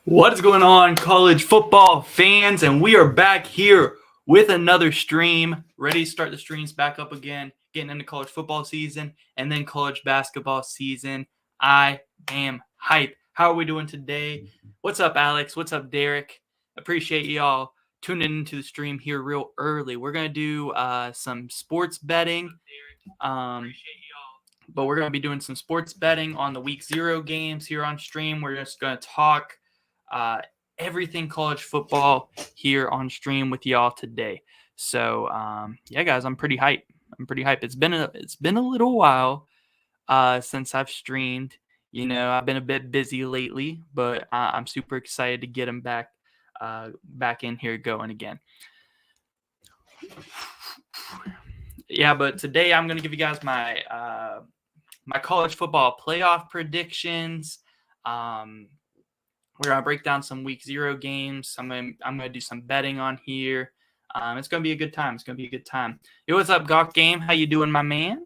What is going on, college football fans? And we are back here with another stream, ready to start the streams back up again, getting into college football season and then college basketball season. I am hype. How are we doing today? What's up, Alex? What's up, Derek? Appreciate y'all tuning into the stream here real early. We're going to do some sports betting. But we're going to be doing some sports betting on the week 0 games here on stream. We're just going to talk everything college football here on stream with y'all today. So yeah, guys, I'm pretty hyped. It's been a little while since I've streamed. You know, I've been a bit busy lately, but I'm super excited to get them back in here going again. Yeah, but today I'm going to give you guys my my college football playoff predictions. We're gonna break down some week 0 games. I'm gonna do some betting on here. It's gonna be a good time. Yo, what's up, Gawk Game? How you doing, my man?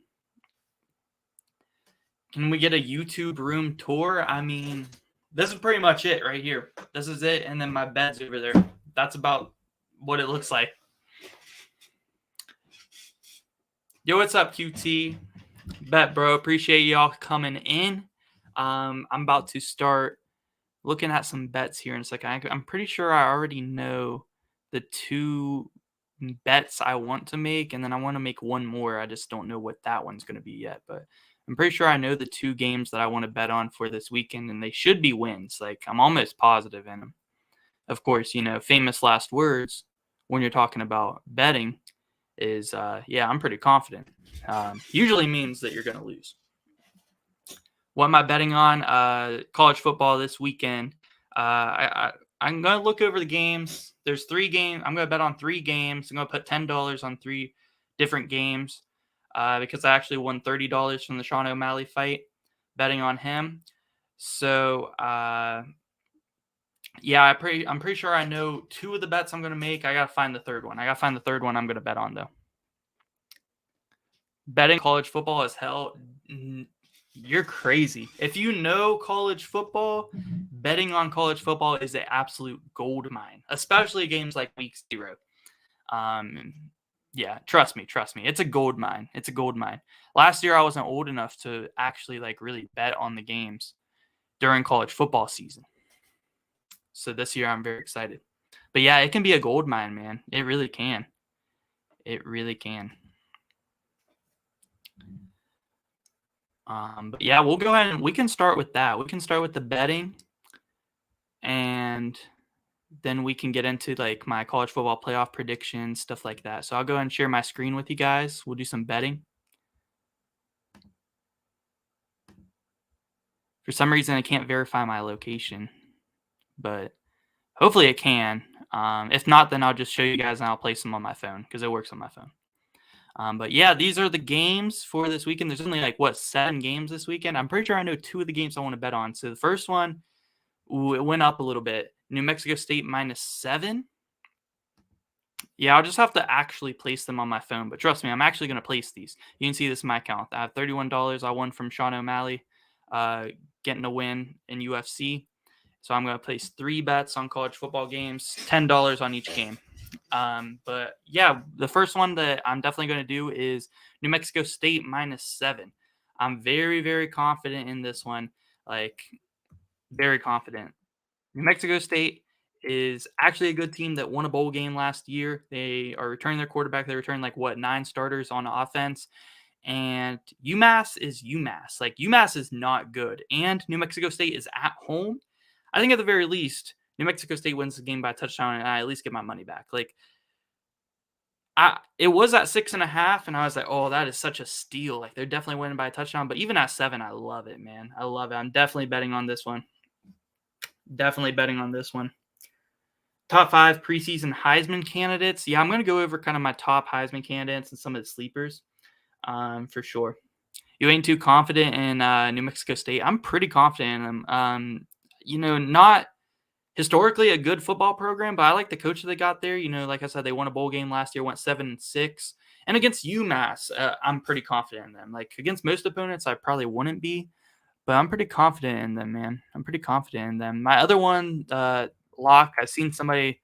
Can we get a YouTube room tour? I mean, this is pretty much it right here. This is it, and then my bed's over there. That's about what it looks like. Yo, what's up, QT? Bet, bro. Appreciate y'all coming in. I'm about to start looking at some bets here in a second. I'm pretty sure I already know the 2 bets I want to make, and then I want to make one more. I just don't know what that one's going to be yet, but I'm pretty sure I know the 2 games that I want to bet on for this weekend, and they should be wins. Like, I'm almost positive in them. Of course, you know, famous last words when you're talking about betting is, yeah, I'm pretty confident. Usually means that you're going to lose. What am I betting on? College football this weekend. I'm going to look over the games. There's 3 games. I'm going to bet on 3 games. I'm going to put $10 on 3 different games because I actually won $30 from the Sean O'Malley fight betting on him. So, yeah, I'm pretty sure I know 2 of the bets I'm going to make. I got to find the third one. I'm going to bet on, though. Betting college football is hell. You're crazy. If you know college football, betting on college football is an absolute gold mine, especially games like week 0. Yeah, trust me. It's a gold mine. Last year, I wasn't old enough to actually really bet on the games during college football season. So this year, I'm very excited. But yeah, it can be a gold mine, man. It really can. But yeah, we'll go ahead and we can start with that. We can start with the betting, and then we can get into my college football playoff predictions, stuff like that. So I'll go ahead and share my screen with you guys. We'll do some betting. For some reason, I can't verify my location, but hopefully it can. If not, then I'll just show you guys and I'll place them on my phone because it works on my phone. But yeah, these are the games for this weekend. There's only 7 games this weekend. I'm pretty sure I know 2 of the games I want to bet on. So the first one, it went up a little bit. New Mexico State -7. Yeah, I'll just have to actually place them on my phone. But trust me, I'm actually going to place these. You can see this in my account. I have $31 I won from Sean O'Malley getting a win in UFC. So I'm going to place 3 bets on college football games, $10 on each game. But yeah, the first one that I'm definitely going to do is New Mexico State -7. I'm very, very confident in this one. Very confident. New Mexico State is actually a good team that won a bowl game last year. They are returning their quarterback. They returned 9 starters on offense. And UMass is UMass. UMass is not good. And New Mexico State is at home. I think at the very least, New Mexico State wins the game by a touchdown, and I at least get my money back. It was at 6.5, and I was like, oh, that is such a steal. They're definitely winning by a touchdown. But even at 7, I love it, man. I love it. I'm definitely betting on this one. Top 5 preseason Heisman candidates. Yeah, I'm going to go over kind of my top Heisman candidates and some of the sleepers for sure. You ain't too confident in New Mexico State. I'm pretty confident in them. Not historically a good football program, but I like the coach that they got there. Like I said, they won a bowl game last year, went 7-6. And against UMass, I'm pretty confident in them. Against most opponents, I probably wouldn't be. but I'm pretty confident in them, man. I'm pretty confident in them. My other one, lock, I've seen somebody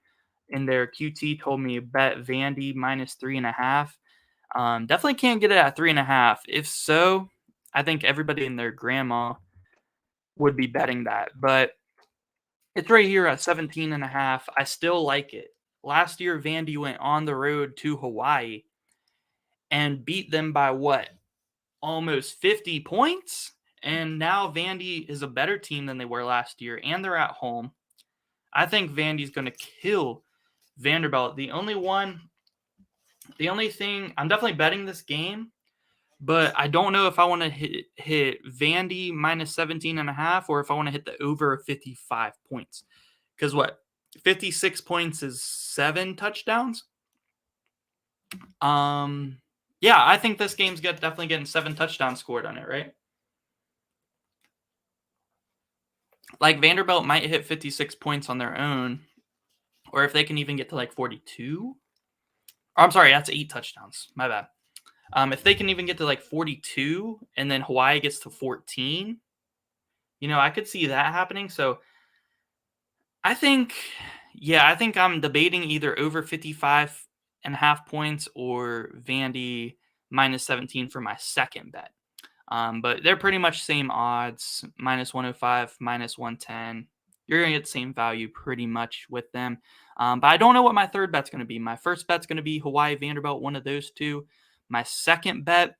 in their QT told me bet Vandy minus 3.5. Definitely can't get it at 3.5. If so, I think everybody and their grandma would be betting that. But it's right here at 17.5. I still like it. Last year, Vandy went on the road to Hawaii and beat them by what? Almost 50 points. And now Vandy is a better team than they were last year, and they're at home. I think Vandy's going to kill Vanderbilt. The only thing, I'm definitely betting this game, but I don't know if I want to hit Vandy minus 17.5 or if I want to hit the over 55 points. Because what? 56 points is 7 touchdowns. Yeah, I think this game's definitely getting 7 touchdowns scored on it, right? Like Vanderbilt might hit 56 points on their own, or if they can even get to like 42. I'm sorry, that's 8 touchdowns. My bad. If they can even get to like 42 and then Hawaii gets to 14, I could see that happening. So I think I'm debating either over 55.5 points or Vandy minus 17 for my second bet. But they're pretty much same odds, minus 105, minus 110. You're going to get the same value pretty much with them. But I don't know what my third bet's going to be. My first bet's going to be Hawaii, Vanderbilt, one of those two. My second bet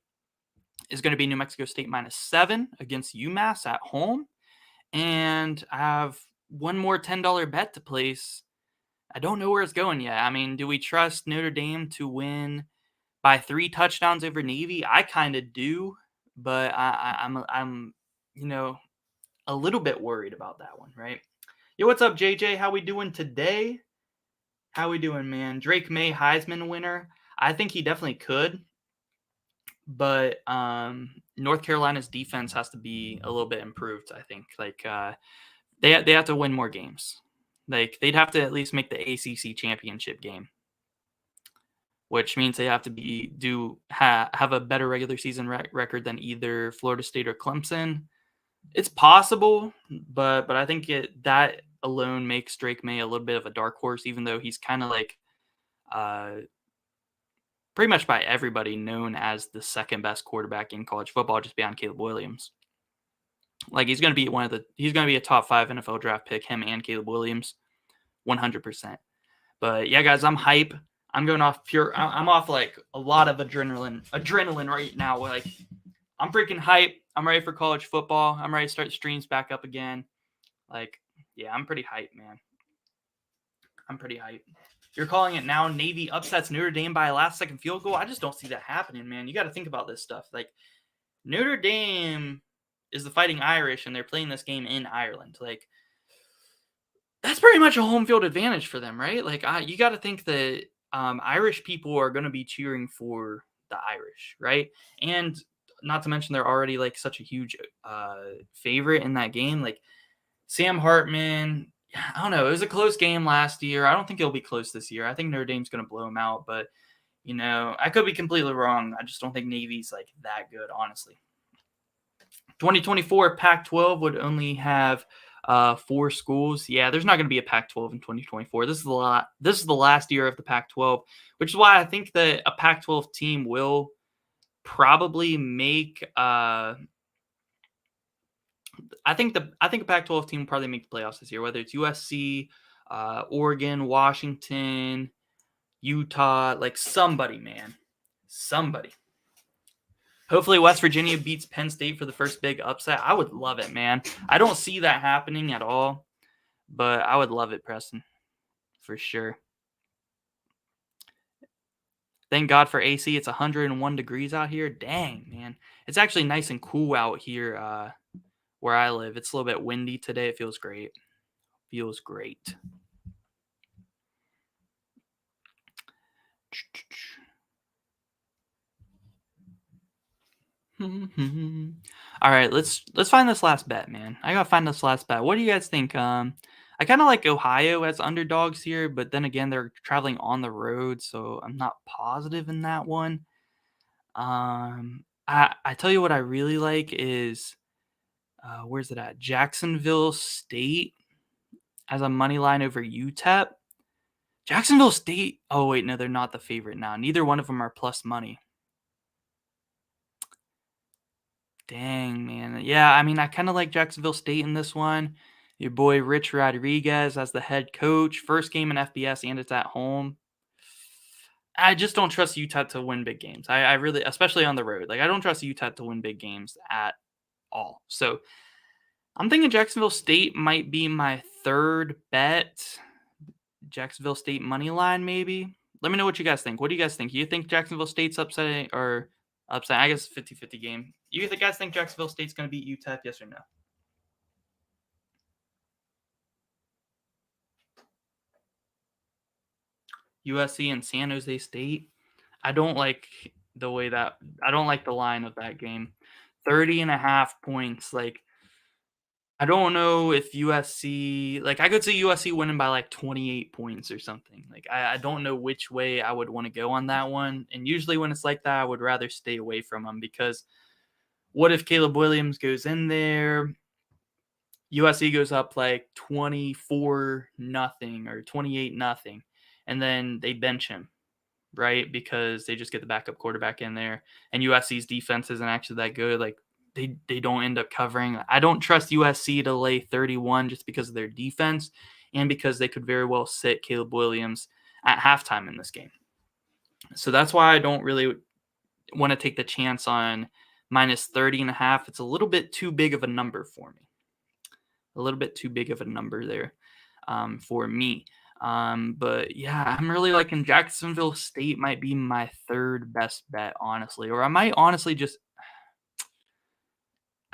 is going to be New Mexico State minus 7 against UMass at home. And I have one more $10 bet to place. I don't know where it's going yet. I mean, do we trust Notre Dame to win by 3 touchdowns over Navy? I kind of do, but I'm a little bit worried about that one, right? Yo, what's up, JJ? How we doing today? How we doing, man? Drake May Heisman winner. I think he definitely could, but North Carolina's defense has to be a little bit improved. I think they have to win more games. Like they'd have to at least make the ACC championship game, which means they have to have a better regular season record than either Florida State or Clemson. It's possible, but I think that alone makes Drake May a little bit of a dark horse, even though he's kind of like pretty much by everybody known as the second best quarterback in college football, just behind Caleb Williams. Like he's going to be a top 5 NFL draft pick, him and Caleb Williams, 100%. But yeah, guys, I'm hype. I'm going off I'm off like a lot of adrenaline right now. Like I'm freaking hype. I'm ready for college football. I'm ready to start streams back up again. Like, yeah, I'm pretty hype, man. I'm pretty hype. You're calling it now. Navy upsets Notre Dame by a last-second field goal. I just don't see that happening, man. You got to think about this stuff. Like, Notre Dame is the Fighting Irish, and they're playing this game in Ireland. Like, that's pretty much a home field advantage for them, right? Like, you got to think that Irish people are going to be cheering for the Irish, right? And not to mention they're already like such a huge favorite in that game. Like Sam Hartman, I don't know. It was a close game last year. I don't think it'll be close this year. I think Notre Dame's going to blow them out, but I could be completely wrong. I just don't think Navy's like that good, honestly. 2024 Pac-12 would only have 4 schools. Yeah, there's not going to be a Pac-12 in 2024. This is the last year of the Pac-12, which is why I think that a Pac-12 team will probably make I think a Pac-12 team will probably make the playoffs this year, whether it's USC, Oregon, Washington, Utah, like somebody, man. Somebody. Hopefully West Virginia beats Penn State for the first big upset. I would love it, man. I don't see that happening at all, but I would love it, Preston, for sure. Thank God for AC. It's 101 degrees out here. Dang, man. It's actually nice and cool out here where I live. It's a little bit windy today. It feels great. Feels great. All right, let's find this last bet, man. I gotta find this last bet. What do you guys think? I kind of like Ohio as underdogs here, but then again, they're traveling on the road, so I'm not positive in that one. I tell you what I really like is Where's it at? Jacksonville State as a money line over UTEP. Jacksonville State. Oh wait, no, they're not the favorite now. Neither one of them are plus money. Dang, man. Yeah, I mean, I kind of like Jacksonville State in this one. Your boy Rich Rodriguez as the head coach. First game in FBS, and it's at home. I just don't trust Utah to win big games. I really, especially on the road, like I don't trust Utah to win big games at all. So I'm thinking Jacksonville State might be my third bet. Jacksonville State money line, maybe. Let me know what you guys think. What do you guys think? You think Jacksonville State's upsetting or upset? I guess 50-50 game. You guys think Jacksonville State's going to beat UTEP? Yes or no? USC and San Jose State. I don't like the way that I don't like the line of that game. 30.5 points. Like, I don't know if USC, like, I could see USC winning by like 28 points or something. Like, I don't know which way I would want to go on that one. And usually when it's like that, I would rather stay away from them because what if Caleb Williams goes in there? USC goes up like 24 nothing or 28 nothing, and then they bench him, right? Because they just get the backup quarterback in there, and USC's defense isn't actually that good. Like they don't end up covering. I don't trust USC to lay 31 just because of their defense and because they could very well sit Caleb Williams at halftime in this game. So that's why I don't really want to take the chance on minus 30.5. It's a little bit too big of a number for me. A little bit too big of a number there for me. But yeah, I'm really liking Jacksonville State might be my third best bet, honestly. Or I might honestly just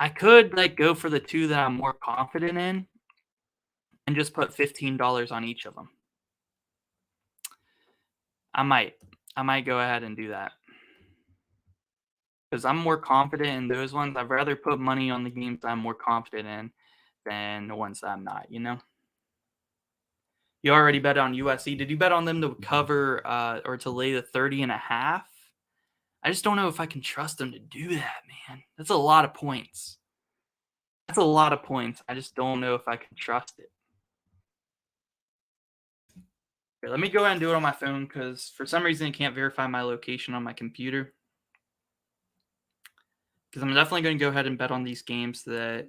I could like go for the two that I'm more confident in and just put $15 on each of them. I might. I might go ahead and do that. Because I'm more confident in those ones. I'd rather put money on the games I'm more confident in than the ones that I'm not, you know? You already bet on USC. Did you bet on them to cover or to lay the 30.5? I just don't know if I can trust them to do that, man. That's a lot of points. That's a lot of points. I just don't know if I can trust it. Here, let me go ahead and do it on my phone because for some reason it can't verify my location on my computer. Because I'm definitely going to go ahead and bet on these games that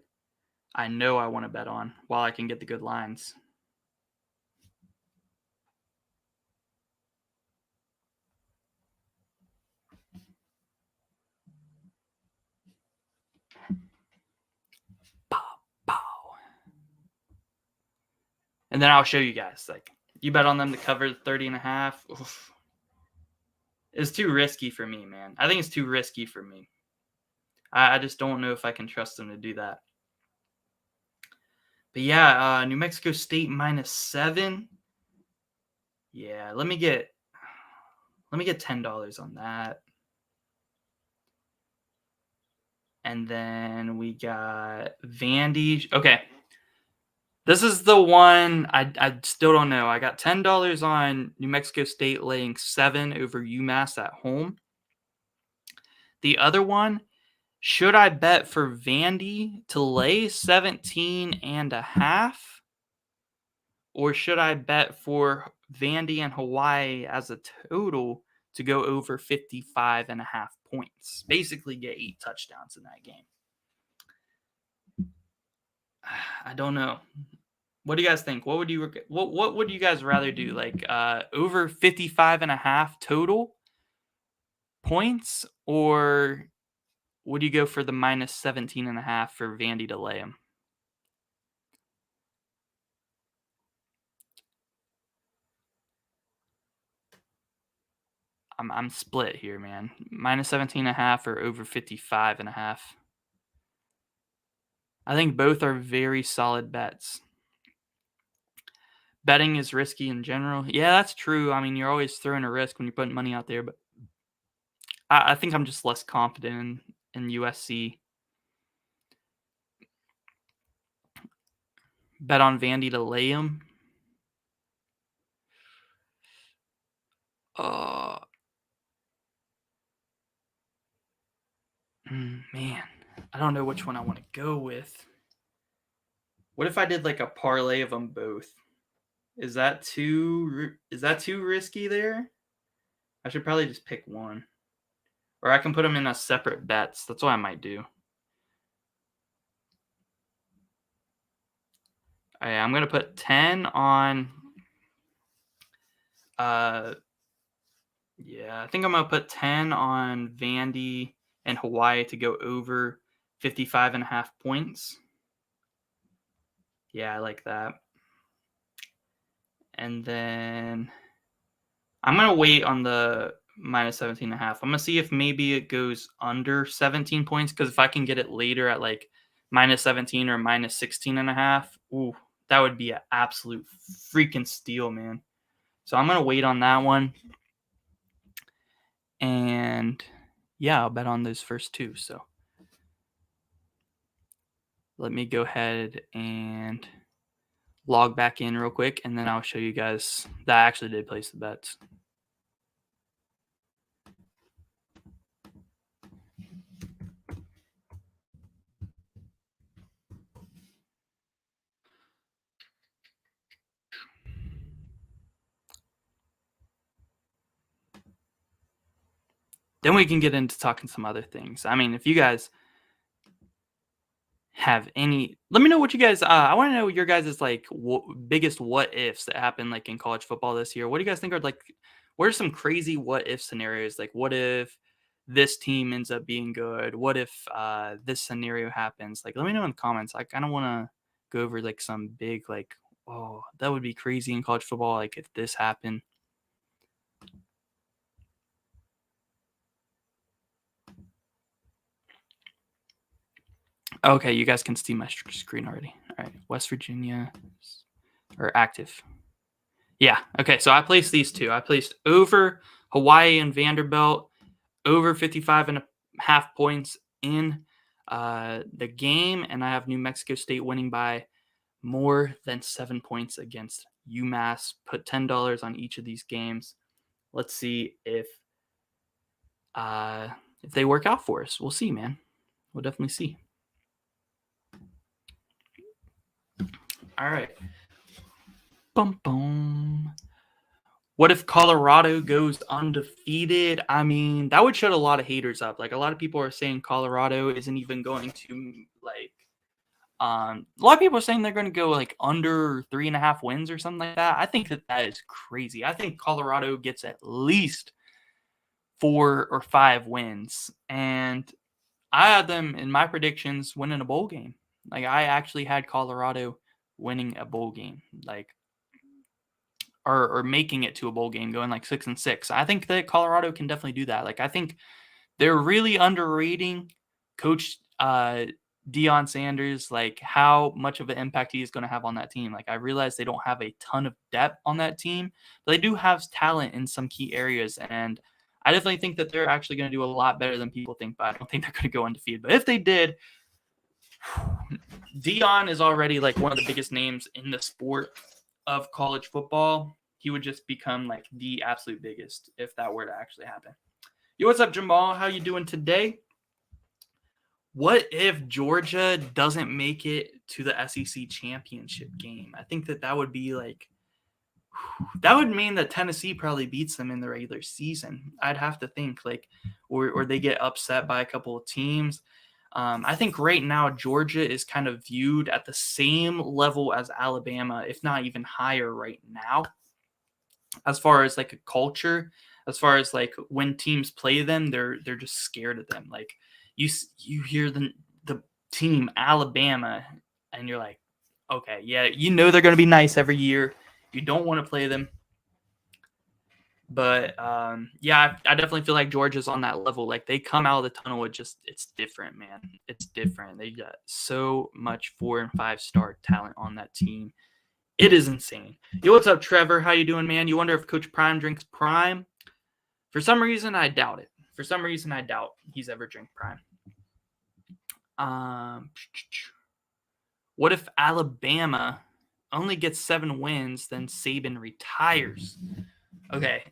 I know I want to bet on while I can get the good lines. Pow, pow. And then I'll show you guys. Like, you bet on them to cover the 30.5. Oof. It's too risky for me, man. I think it's too risky for me. I just don't know if I can trust them to do that. But yeah, New Mexico State -7. Yeah, let me get $10 on that. And then we got Vandy. Okay. This is the one I still don't know. I got $10 on New Mexico State laying 7 over UMass at home. The other one, should I bet for Vandy to lay 17.5? Or should I bet for Vandy and Hawaii as a total to go over 55.5 points? Basically get 8 touchdowns in that game. I don't know. What do you guys think? What would you guys rather do? Like over 55.5 total points, or would you go for the minus 17.5 for Vandy to lay them? I'm split here, man. Minus 17.5 or over 55.5. I think both are very solid bets. Betting is risky in general. Yeah, that's true. I mean, you're always throwing a risk when you're putting money out there, but I think I'm just less confident in USC. Bet on Vandy to lay them. Man, I don't know which one I want to go with. What if I did like a parlay of them both? Is that too risky there? I should probably just pick one. Or I can put them in as separate bets. That's what I might do. I'm going to put 10 on yeah, I think I'm going to put 10 on Vandy and Hawaii to go over 55.5 points. Yeah, I like that. And then I'm going to wait on the minus 17.5. I'm going to see if maybe it goes under 17 points, because if I can get it later at like minus 17 or minus 16.5, ooh, that would be an absolute freaking steal, man. So I'm going to wait on that one. And yeah, I'll bet on those first two. So let me go ahead and log back in real quick, and then I'll show you guys that I actually did place the bets. Then we can get into talking some other things. I mean, if you guys have any, let me know what you guys I want to know your guys' like biggest what ifs that happened like in college football this year. What do you guys think are like, what are some crazy what if scenarios? Like, what if this team ends up being good? What if this scenario happens? Like, let me know in the comments. I kind of want to go over like some big like, oh, that would be crazy in college football, like if this happened. Okay, you guys can see my screen already. All right, West Virginia or active. Yeah, okay, so I placed these two. I placed over Hawaii and Vanderbilt, over 55.5 points in the game, and I have New Mexico State winning by more than 7 points against UMass. Put $10 on each of these games. Let's see if they work out for us. We'll see, man. We'll definitely see. All right. Bum, bum. What if Colorado goes undefeated? I mean, that would shut a lot of haters up. Like, a lot of people are saying Colorado isn't even going to like. A lot of people are saying they're going to go like under 3.5 wins or something like that. I think that is crazy. I think Colorado gets at least 4 or 5 wins, and I had them in my predictions winning a bowl game. Like, I actually had Colorado winning a bowl game, like, or making it to a bowl game, going like 6-6. I think that Colorado can definitely do that. Like, I think they're really underrating Coach Deion Sanders, like how much of an impact he is going to have on that team. Like, I realize they don't have a ton of depth on that team, but they do have talent in some key areas, and I definitely think that they're actually going to do a lot better than people think, but I don't think they're going to go undefeated. But if they did, Deion is already like one of the biggest names in the sport of college football. He would just become like the absolute biggest if that were to actually happen. Yo, what's up, Jamal? How you doing today? What if Georgia doesn't make it to the SEC championship game? I think that would be like, that would mean that Tennessee probably beats them in the regular season. I'd have to think like, or they get upset by a couple of teams. I think right now Georgia is kind of viewed at the same level as Alabama, if not even higher right now, as far as like a culture, as far as like when teams play them, they're just scared of them. Like, you hear the team Alabama, and you're like, okay, yeah, they're going to be nice every year. You don't want to play them. But yeah, I definitely feel like Georgia's on that level. Like, they come out of the tunnel, it's different, man. It's different. They got so much 4 and 5 star talent on that team. It is insane. Yo, what's up, Trevor? How you doing, man? You wonder if Coach Prime drinks Prime? For some reason, I doubt it. For some reason, I doubt he's ever drank Prime. What if Alabama only gets 7 wins, then Saban retires? Okay,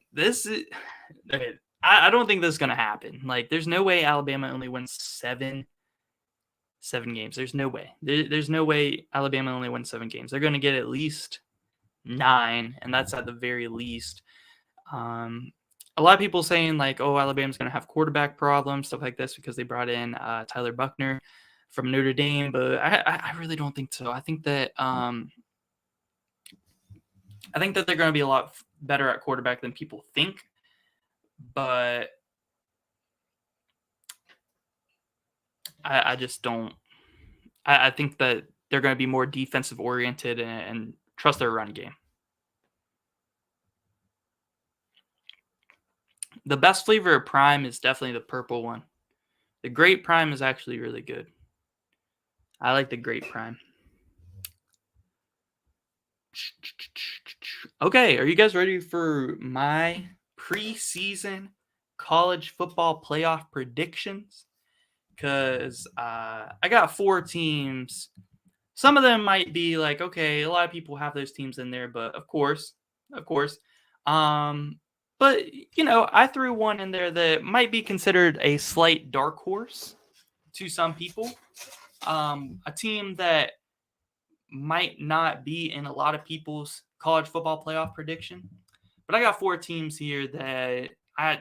I don't think this is going to happen. Like, there's no way Alabama only wins 7 7 games. There's no way. There's no way Alabama only wins 7 games. They're going to get at least 9, and that's at the very least. A lot of people saying like, oh, Alabama's going to have quarterback problems, stuff like this, because they brought in Tyler Buckner from Notre Dame, but I really don't think so. I think that they're going to be a lot better at quarterback than people think, but I just don't. I think that they're going to be more defensive oriented and trust their run game. The best flavor of Prime is definitely the purple one. The Grape Prime is actually really good. I like the Grape Prime. Okay, are you guys ready for my preseason college football playoff predictions? Because I got 4 teams. Some of them might be like, okay, a lot of people have those teams in there, but of course. But, I threw one in there that might be considered a slight dark horse to some people. A team that might not be in a lot of people's college football playoff prediction. But I got 4 teams here that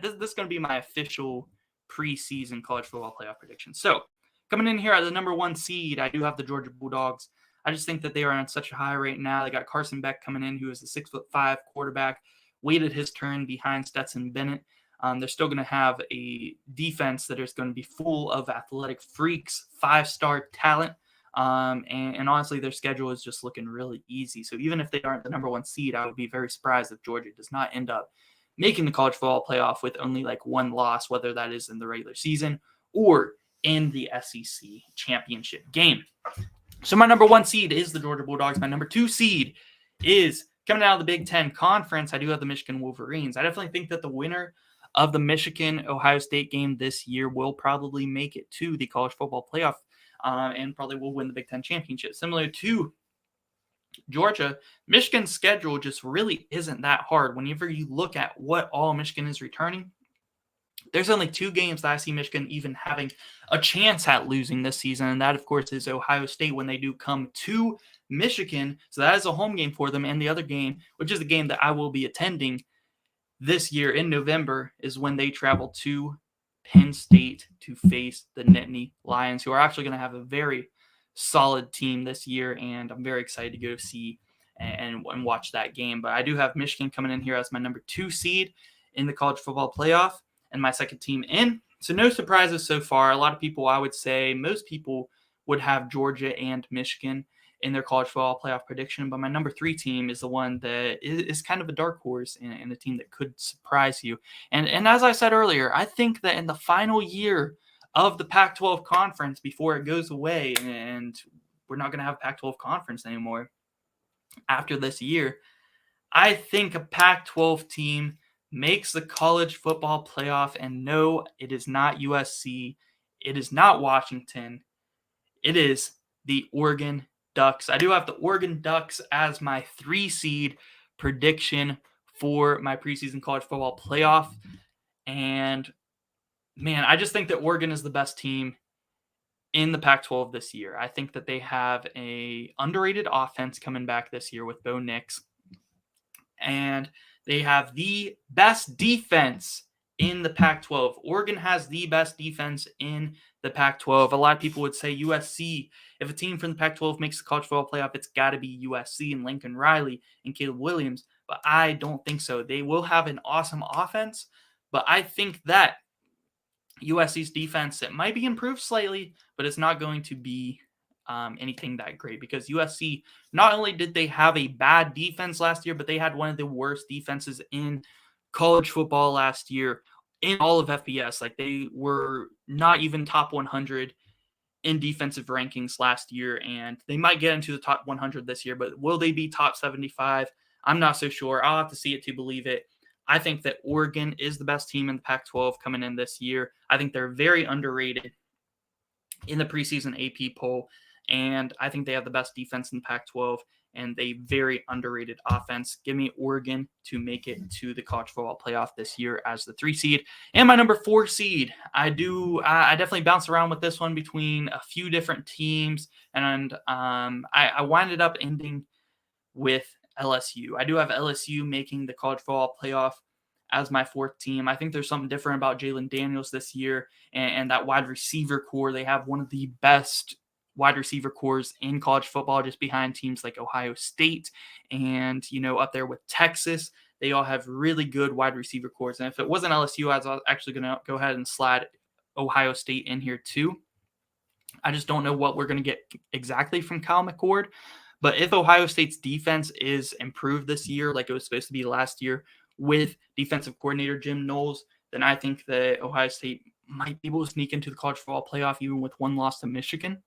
this is going to be my official preseason college football playoff prediction. So, coming in here at the number 1 seed, I do have the Georgia Bulldogs. I just think that they are on such a high right now. They got Carson Beck coming in, who is a 6'5" quarterback, waited his turn behind Stetson Bennett. They're still going to have a defense that is going to be full of athletic freaks, 5-star talent. And honestly, their schedule is just looking really easy. So even if they aren't the number 1 seed, I would be very surprised if Georgia does not end up making the college football playoff with only like 1 loss, whether that is in the regular season or in the SEC championship game. So my number 1 seed is the Georgia Bulldogs. My number 2 seed is coming out of the Big Ten Conference. I do have the Michigan Wolverines. I definitely think that the winner of the Michigan-Ohio State game this year will probably make it to the college football playoff and probably will win the Big Ten championship. Similar to Georgia, Michigan's schedule just really isn't that hard. Whenever you look at what all Michigan is returning, there's only 2 games that I see Michigan even having a chance at losing this season, and that, of course, is Ohio State when they do come to Michigan. So that is a home game for them, and the other game, which is the game that I will be attending this year in November, is when they travel to Penn State to face the Nittany Lions, who are actually going to have a very solid team this year, and I'm very excited to go see and watch that game. But I do have Michigan coming in here as my number 2 seed in the college football playoff and my second team in. So no surprises so far. A lot of people, I would say, most people would have Georgia and Michigan in their college football playoff prediction. But my number 3 team is the one that is kind of a dark horse and a team that could surprise you. And as I said earlier, I think that in the final year of the Pac-12 conference, before it goes away and we're not going to have a Pac-12 conference anymore after this year, I think a Pac-12 team makes the college football playoff. And no, it is not USC. It is not Washington. It is the Oregon Ducks. I do have the Oregon Ducks as my 3 seed prediction for my preseason college football playoff. And man, I just think that Oregon is the best team in the Pac-12 this year. I think that they have a underrated offense coming back this year with Bo Nix. And they have the best defense in the Pac-12. Oregon has the best defense in the Pac-12. A lot of people would say USC. If a team from the Pac-12 makes the college football playoff, it's got to be USC and Lincoln Riley and Caleb Williams. But I don't think so. They will have an awesome offense, but I think that USC's defense, it might be improved slightly, but it's not going to be anything that great, because USC, not only did they have a bad defense last year, but they had one of the worst defenses in college football last year in all of FBS. Like, they were not even top 100 in defensive rankings last year, and they might get into the top 100 this year, but will they be top 75? I'm not so sure. I'll have to see it to believe it. I think that Oregon is the best team in the Pac-12 coming in this year. I think they're very underrated in the preseason AP poll, and I think they have the best defense in the Pac-12. and a very underrated offense. Give me Oregon to make it to the college football playoff this year as the 3 seed. And my number 4 seed, I definitely bounce around with this one between a few different teams, and I winded up ending with LSU. I do have LSU making the college football playoff as my 4th team. I think there's something different about Jalen Daniels this year and that wide receiver core. They have one of the best wide receiver cores in college football, just behind teams like Ohio State and, up there with Texas. They all have really good wide receiver cores. And if it wasn't LSU, I was actually going to go ahead and slide Ohio State in here too. I just don't know what we're going to get exactly from Kyle McCord. But if Ohio State's defense is improved this year, like it was supposed to be last year, with defensive coordinator Jim Knowles, then I think that Ohio State might be able to sneak into the college football playoff even with one loss to Michigan.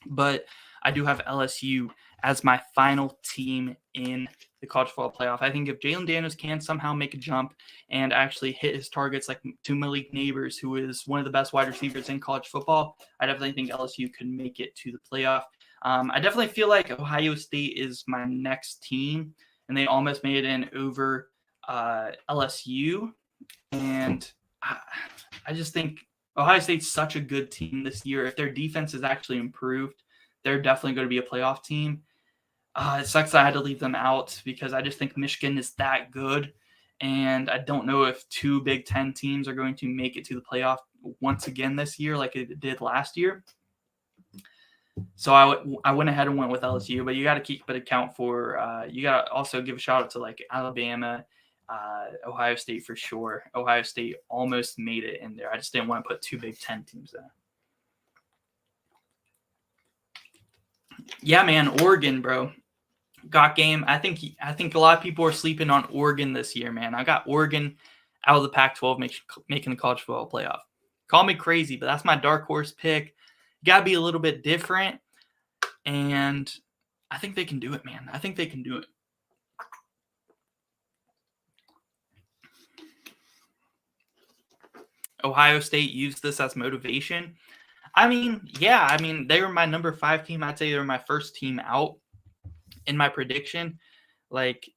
But I do have LSU as my final team in the college football playoff. I think if Jalen Daniels can somehow make a jump and actually hit his targets like to Malik Neighbors, who is one of the best wide receivers in college football, I definitely think LSU could make it to the playoff. I definitely feel like Ohio State is my next team, and they almost made it in over LSU. And I just think Ohio State's such a good team this year. If their defense is actually improved, they're definitely going to be a playoff team. It sucks that I had to leave them out because I just think Michigan is that good. And I don't know if 2 Big Ten teams are going to make it to the playoff once again this year like it did last year. So I went ahead and went with LSU, but you got to keep an account for you got to also give a shout out to like Alabama, Ohio State for sure. Ohio State almost made it in there. I just didn't want to put 2 Big Ten teams in. Yeah, man, Oregon, bro. Got game. I think a lot of people are sleeping on Oregon this year, man. I got Oregon out of the Pac-12 making the college football playoff. Call me crazy, but that's my dark horse pick. Got to be a little bit different, and I think they can do it, man. I think they can do it. Ohio State used this as motivation. I mean, yeah, they were my number 5 team. I'd say they were my first team out in my prediction. Like,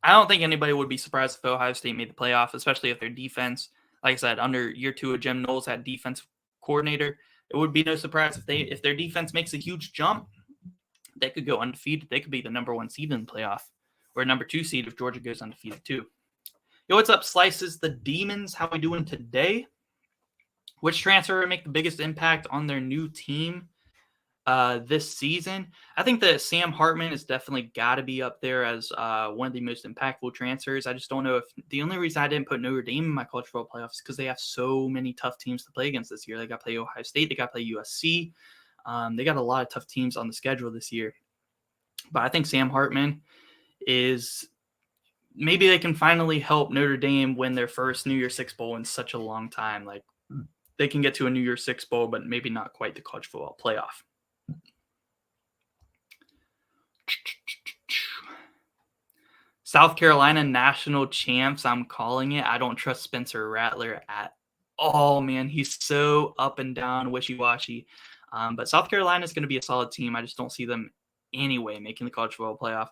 I don't think anybody would be surprised if Ohio State made the playoff, especially if their defense, like I said, under year 2 of Jim Knowles at defensive coordinator. It would be no surprise if their defense makes a huge jump, they could go undefeated. They could be the number 1 seed in the playoff, or number 2 seed if Georgia goes undefeated too. Yo, what's up, Slices? The Demons, how we doing today? Which transfer would make the biggest impact on their new team this season? I think that Sam Hartman has definitely got to be up there as one of the most impactful transfers. I just don't know if the only reason I didn't put Notre Dame in my college football playoffs is because they have so many tough teams to play against this year. They got to play Ohio State. They got to play USC. They got a lot of tough teams on the schedule this year. But I think Sam Hartman is maybe they can finally help Notre Dame win their first New Year's Six Bowl in such a long time. Like, they can get to a New Year's Six Bowl, but maybe not quite the college football playoff. South Carolina national champs, I'm calling it. I don't trust Spencer Rattler at all, man. He's so up and down, wishy-washy. But South Carolina is going to be a solid team. I just don't see them anyway making the college football playoff.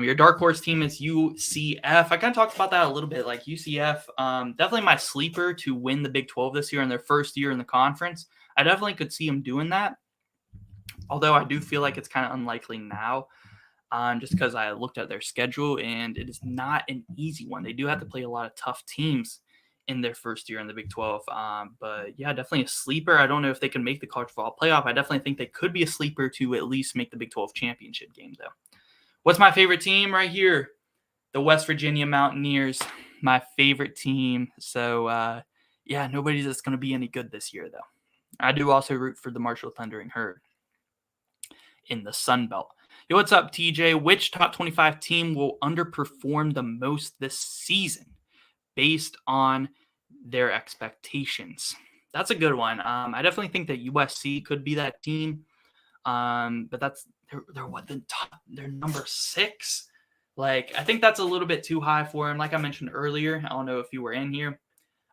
Your dark horse team is UCF. I kind of talked about that a little bit. Like UCF, definitely my sleeper to win the Big 12 this year in their first year in the conference. I definitely could see them doing that. Although I do feel like it's kind of unlikely now, just because I looked at their schedule and it is not an easy one. They do have to play a lot of tough teams in their first year in the Big 12. But yeah, definitely a sleeper. I don't know if they can make the college football playoff. I definitely think they could be a sleeper to at least make the Big 12 championship game, though. What's my favorite team right here? The West Virginia Mountaineers, my favorite team. So, yeah, nobody's that's going to be any good this year, though. I do also root for the Marshall Thundering Herd in the Sun Belt. Yo, what's up, TJ? Which top 25 team will underperform the most this season based on their expectations? That's a good one. I definitely think that USC could be that team. But they're number 6. Like, I think that's a little bit too high for him. Like I mentioned earlier, I don't know if you were in here.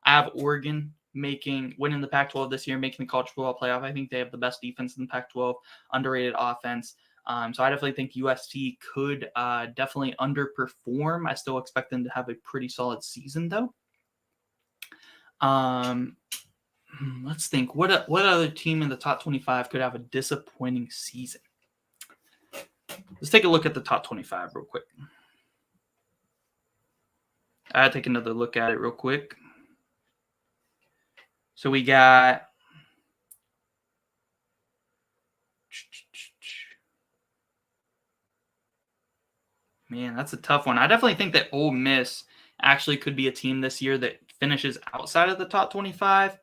I have Oregon winning the Pac-12 this year, making the college football playoff. I think they have the best defense in the Pac-12, underrated offense. So I definitely think USC could definitely underperform. I still expect them to have a pretty solid season, though. Let's think. What other team in the top 25 could have a disappointing season? Let's take a look at the top 25 real quick. I'll take another look at it real quick. So we got man, that's a tough one. I definitely think that Ole Miss actually could be a team this year that finishes outside of the top 25.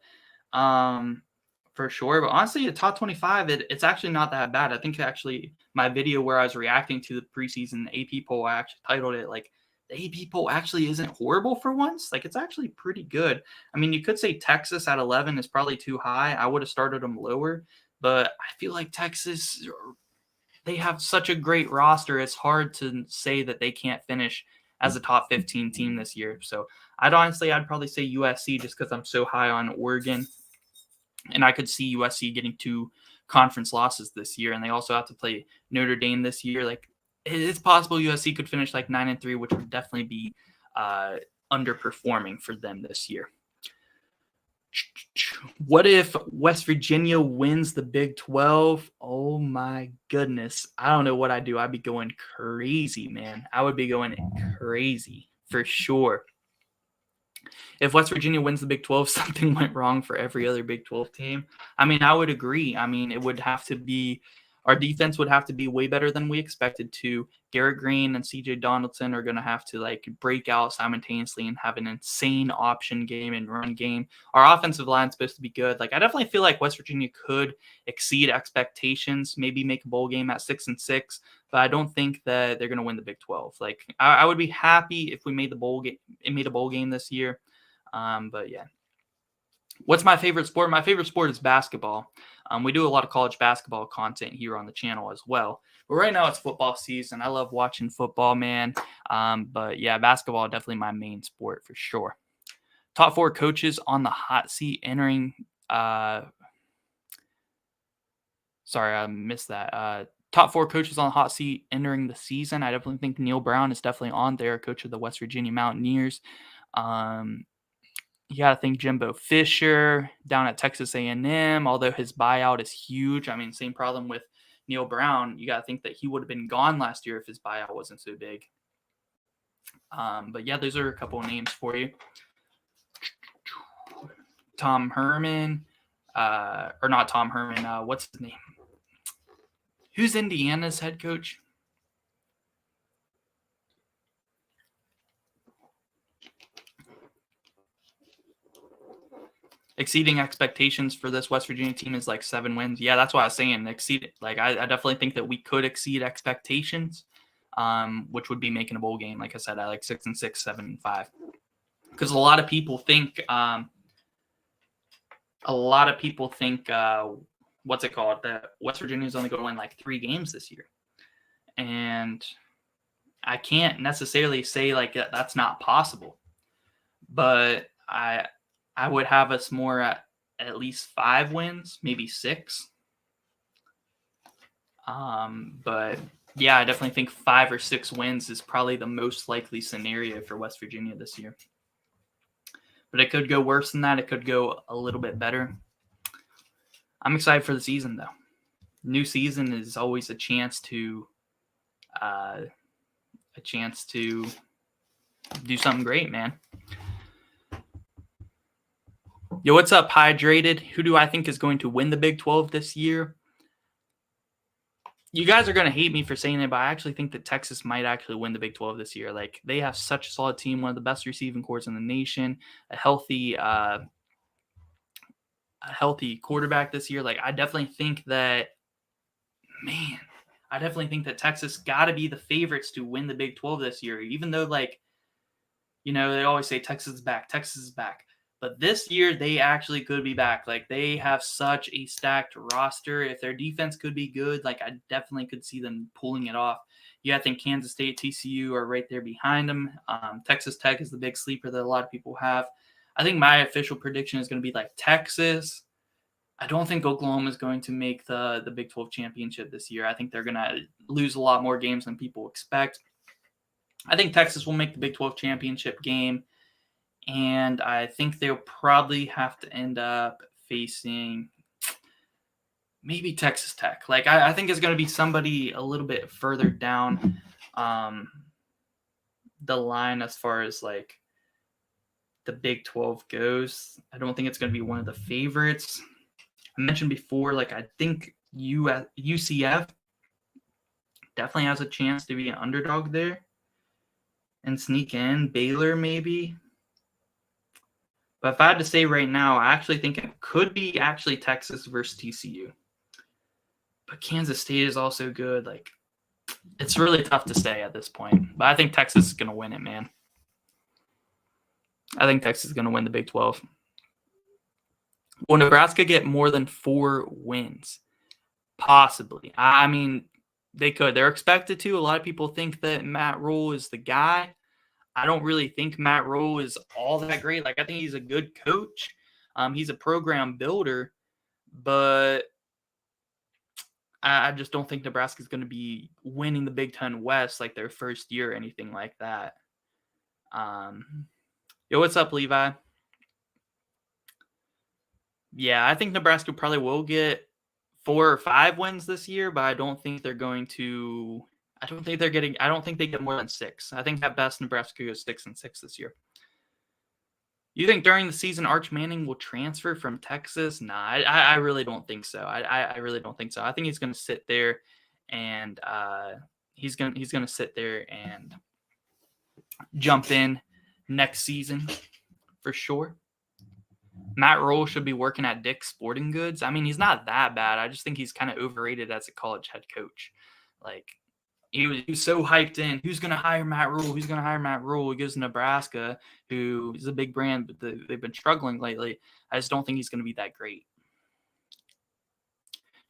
For sure. But honestly, the top 25, it's actually not that bad. I think actually my video where I was reacting to the preseason AP poll, I actually titled it like the AP poll actually isn't horrible for once. Like it's actually pretty good. I mean, you could say Texas at 11 is probably too high. I would have started them lower, but I feel like Texas, they have such a great roster. It's hard to say that they can't finish as a top 15 team this year. So I'd probably say USC just because I'm so high on Oregon. And I could see USC getting 2 conference losses this year, and they also have to play Notre Dame this year. Like it's possible USC could finish like 9-3, which would definitely be underperforming for them this year. What if West Virginia wins the Big 12? Oh my goodness. I don't know what I'd do. I'd be going crazy, man. I would be going crazy for sure. If West Virginia wins the Big 12, something went wrong for every other Big 12 team. I mean, I would agree. I mean, it would have to be our defense would have to be way better than we expected to. Garrett Green and CJ Donaldson are going to have to like break out simultaneously and have an insane option game and run game. Our offensive line is supposed to be good. Like I definitely feel like West Virginia could exceed expectations, maybe make a bowl game at 6-6, but I don't think that they're going to win the Big 12. Like I would be happy if we made the bowl game. It made a bowl game this year. But yeah. What's my favorite sport? My favorite sport is basketball. We do a lot of college basketball content here on the channel as well. But right now it's football season. I love watching football, man. But yeah, basketball definitely my main sport for sure. Top 4 coaches on the hot seat entering. Sorry, I missed that. Top 4 coaches on the hot seat entering the season. I definitely think Neil Brown is definitely on there, coach of the West Virginia Mountaineers. You got to think Jimbo Fisher down at Texas A&M, although his buyout is huge. I mean, same problem with Neil Brown. You got to think that he would have been gone last year if his buyout wasn't so big. But yeah, those are a couple of names for you. Tom Herman, or not Tom Herman. What's his name? Who's Indiana's head coach? Exceeding expectations for this West Virginia team is like 7 wins. Yeah, that's what I was saying. Exceed. Like I definitely think that we could exceed expectations, which would be making a bowl game. Like I said, I like 6-6, 7-5, because a lot of people think, what's it called? That West Virginia is only going to win like 3 games this year, and I can't necessarily say like that's not possible, but I would have us more at least 5 wins, maybe 6. But yeah, I definitely think 5 or 6 wins is probably the most likely scenario for West Virginia this year. But it could go worse than that. It could go a little bit better. I'm excited for the season, though. New season is always a chance to do something great, man. Yo, what's up, Hydrated? Who do I think is going to win the Big 12 this year? You guys are going to hate me for saying it, but I actually think that Texas might actually win the Big 12 this year. Like, they have such a solid team, one of the best receiving corps in the nation, a healthy quarterback this year. Like, I definitely think that Texas got to be the favorites to win the Big 12 this year, even though, like, you know, they always say Texas is back. But this year, they actually could be back. Like, they have such a stacked roster. If their defense could be good, like, I definitely could see them pulling it off. Yeah, I think Kansas State, TCU are right there behind them. Texas Tech is the big sleeper that a lot of people have. I think my official prediction is going to be, like, Texas. I don't think Oklahoma is going to make the Big 12 championship this year. I think they're going to lose a lot more games than people expect. I think Texas will make the Big 12 championship game, and I think they'll probably have to end up facing maybe Texas Tech. Like I think it's going to be somebody a little bit further down the line as far as like the Big 12 goes. I don't think it's going to be one of the favorites. I mentioned before, like I think UCF definitely has a chance to be an underdog there and sneak in. Baylor maybe. But if I had to say right now, I actually think it could be actually Texas versus TCU. But Kansas State is also good. Like, it's really tough to say at this point. But I think Texas is going to win it, man. I think Texas is going to win the Big 12. Will Nebraska get more than 4 wins? Possibly. I mean, they could. They're expected to. A lot of people think that Matt Rule is the guy. I don't really think Matt Rule is all that great. Like, I think he's a good coach. He's a program builder, but I just don't think Nebraska's going to be winning the Big Ten West like their first year or anything like that. Yo, what's up, Levi? Yeah, I think Nebraska probably will get 4 or 5 wins this year, but I don't think they're going to. I don't think they get more than 6. I think at best Nebraska goes 6-6 this year. You think during the season Arch Manning will transfer from Texas? Nah, I really don't think so. I really don't think so. I think he's going to sit there, and he's gonna sit there and jump in next season for sure. Matt Rule should be working at Dick's Sporting Goods. I mean, he's not that bad. I just think he's kind of overrated as a college head coach. Like, he was so hyped in. Who's going to hire Matt Rule? Who's going to hire Matt Rule? He goes to Nebraska, who is a big brand, but they've been struggling lately. I just don't think he's going to be that great.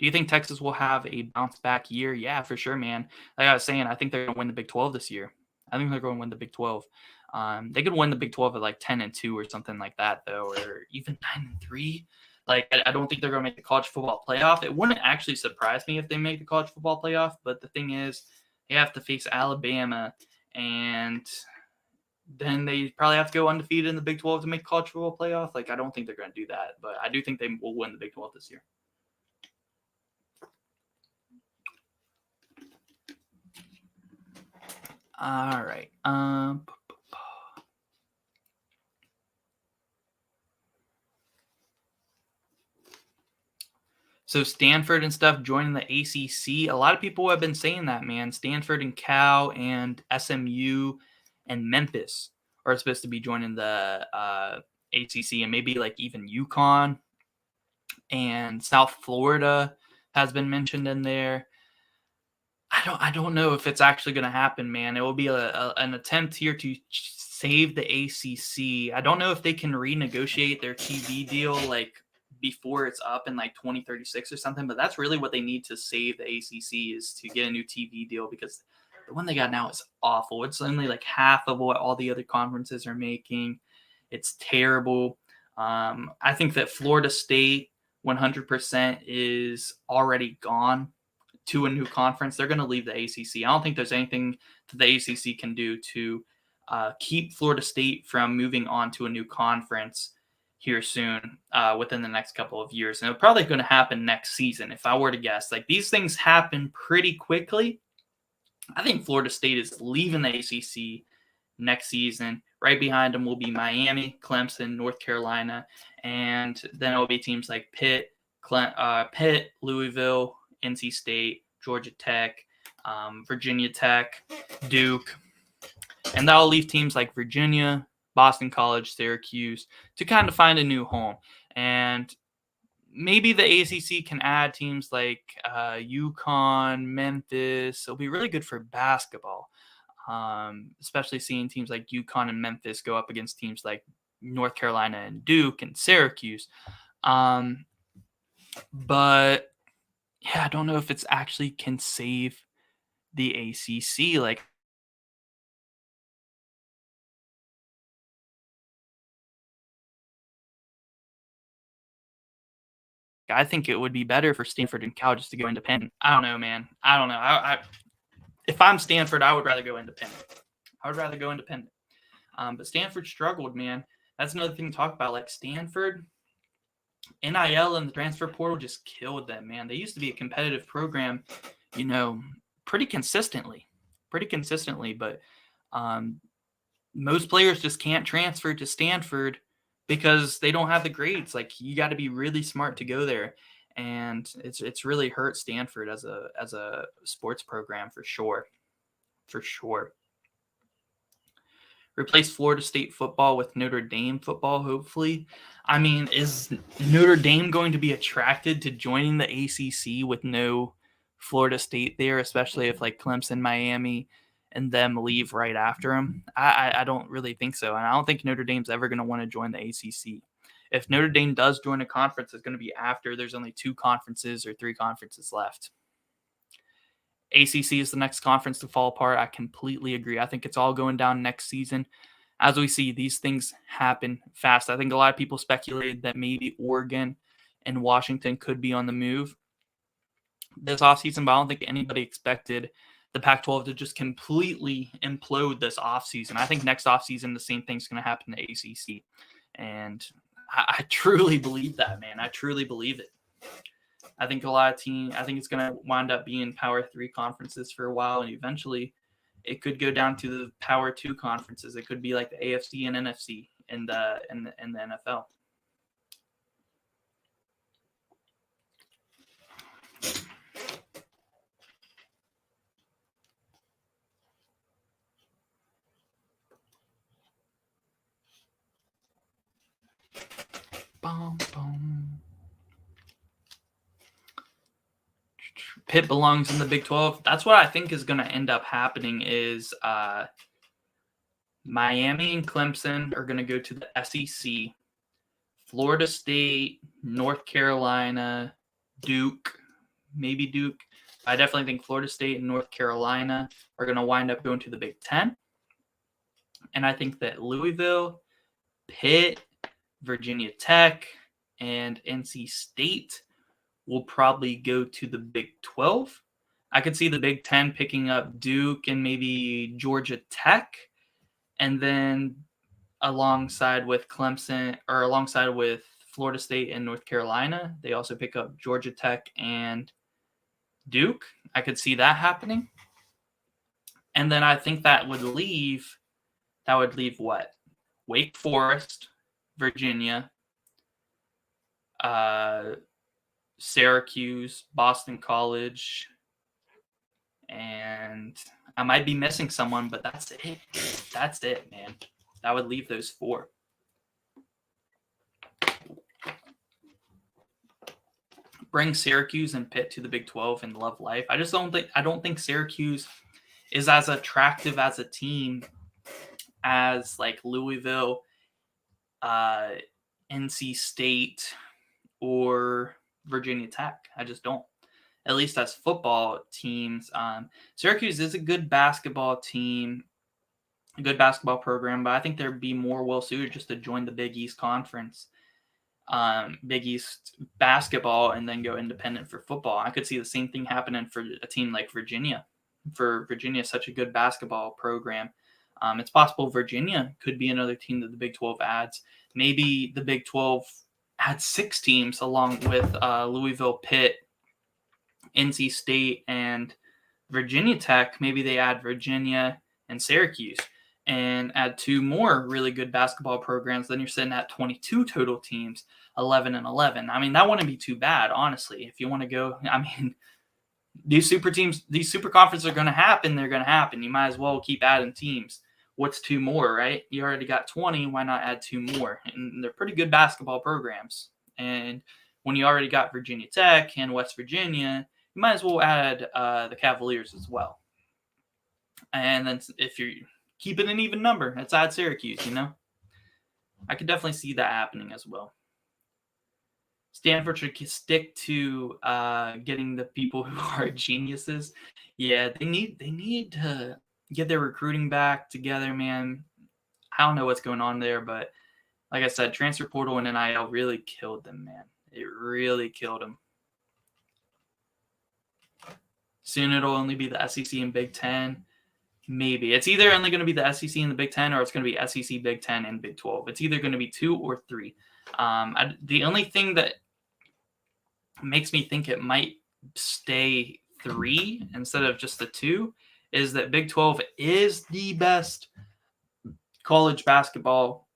Do you think Texas will have a bounce back year? Yeah, for sure, man. Like I was saying, I think they're going to win the Big 12 this year. I think they're going to win the Big 12. They could win the Big 12 at like 10-2 or something like that, though, or even 9-3. Like, I don't think they're going to make the college football playoff. It wouldn't actually surprise me if they make the college football playoff, but the thing is, they have to face Alabama, and then they probably have to go undefeated in the Big 12 to make college football playoff. Like, I don't think they're going to do that, but I do think they will win the Big 12 this year. All right. So Stanford and stuff joining the ACC. A lot of people have been saying that, man. Stanford and Cal and SMU and Memphis are supposed to be joining the ACC, and maybe like even UConn and South Florida has been mentioned in there. I don't know if it's actually going to happen, man. It will be an attempt here to save the ACC. I don't know if they can renegotiate their TV deal like before it's up in like 2036 or something, but that's really what they need to save the ACC is to get a new TV deal, because the one they got now is awful. It's only like half of what all the other conferences are making. It's terrible. I think that Florida State 100% is already gone to a new conference. They're going to leave the ACC. I don't think there's anything that the ACC can do to keep Florida State from moving on to a new conference here soon within the next couple of years. And it's probably going to happen next season, if I were to guess. Like, these things happen pretty quickly. I think Florida State is leaving the ACC next season. Right behind them will be Miami, Clemson, North Carolina, and then it will be teams like Pitt, Louisville, NC State, Georgia Tech, Virginia Tech, Duke, and that'll leave teams like Virginia, Boston College, Syracuse to kind of find a new home. And maybe the ACC can add teams like UConn, Memphis. It'll be really good for basketball, especially seeing teams like UConn and Memphis go up against teams like North Carolina and Duke and Syracuse. But yeah, I don't know if it's actually can save the ACC. Like, I think it would be better for Stanford and Cal just to go independent. I don't know, man. I don't know. If I'm Stanford, I would rather go independent. But Stanford struggled, man. That's another thing to talk about. Like Stanford, NIL and the transfer portal just killed them, man. They used to be a competitive program, pretty consistently. But most players just can't transfer to Stanford because they don't have the grades. Like, you got to be really smart to go there, and it's really hurt Stanford as a sports program for sure. Replace Florida State football with Notre Dame football, hopefully. I mean, is Notre Dame going to be attracted to joining the ACC with no Florida State there, especially if like Clemson, Miami, and them leave right after them? I don't really think so. And I don't think Notre Dame's ever going to want to join the ACC. If Notre Dame does join a conference, it's going to be after there's only 2 conferences or 3 conferences left. ACC is the next conference to fall apart. I completely agree. I think it's all going down next season. As we see, these things happen fast. I think a lot of people speculated that maybe Oregon and Washington could be on the move this offseason, but I don't think anybody expected the Pac-12 to just completely implode this offseason. I think next offseason, the same thing's going to happen to ACC. And I truly believe that, man. I truly believe it. I think I think it's going to wind up being Power 3 conferences for a while, and eventually it could go down to the Power 2 conferences. It could be like the AFC and NFC in the NFL. Pitt belongs in the Big 12. That's what I think is going to end up happening is Miami and Clemson are going to go to the SEC. Florida State, North Carolina, Duke, maybe Duke. I definitely think Florida State and North Carolina are going to wind up going to the Big 10. And I think that Louisville, Pitt, Virginia Tech, and NC State will probably go to the Big 12. I could see the Big 10 picking up Duke and maybe Georgia Tech. And then alongside with Clemson, or alongside with Florida State and North Carolina, they also pick up Georgia Tech and Duke. I could see that happening. And then I think that would leave what? Wake Forest, Virginia, Syracuse, Boston College, and I might be missing someone, but that's it. That's it, man. That would leave those 4. Bring Syracuse and Pitt to the Big 12 and love life. I don't think Syracuse is as attractive as a team as like Louisville, NC State, or Virginia Tech. I just don't. At least as football teams. Syracuse is a good basketball team, a good basketball program, but I think they'd be more well-suited just to join the Big East Conference, Big East basketball, and then go independent for football. I could see the same thing happening for a team like Virginia. For Virginia, such a good basketball program. It's possible Virginia could be another team that the Big 12 adds. Maybe the Big 12 adds 6 teams along with Louisville, Pitt, NC State, and Virginia Tech. Maybe they add Virginia and Syracuse and add 2 more really good basketball programs. Then you're sitting at 22 total teams, 11 and 11. I mean, that wouldn't be too bad, honestly. If you want to go, I mean, these super teams, these super conferences are going to happen. They're going to happen. You might as well keep adding teams. What's 2 more, right? You already got 20. Why not add 2 more? And they're pretty good basketball programs. And when you already got Virginia Tech and West Virginia, you might as well add the Cavaliers as well. And then if you're keeping an even number, let's add Syracuse, I could definitely see that happening as well. Stanford should stick to getting the people who are geniuses. Yeah, they need to get their recruiting back together, man. I don't know what's going on there, but like I said, transfer portal and NIL really killed them, man. It really killed them. Soon it'll only be the SEC and Big Ten. Maybe. It's either only going to be the SEC and the Big Ten, or it's going to be SEC, Big Ten, and Big 12. It's either going to be 2 or 3. The only thing that makes me think it might stay 3 instead of just the 2 is that Big 12 is the best college basketball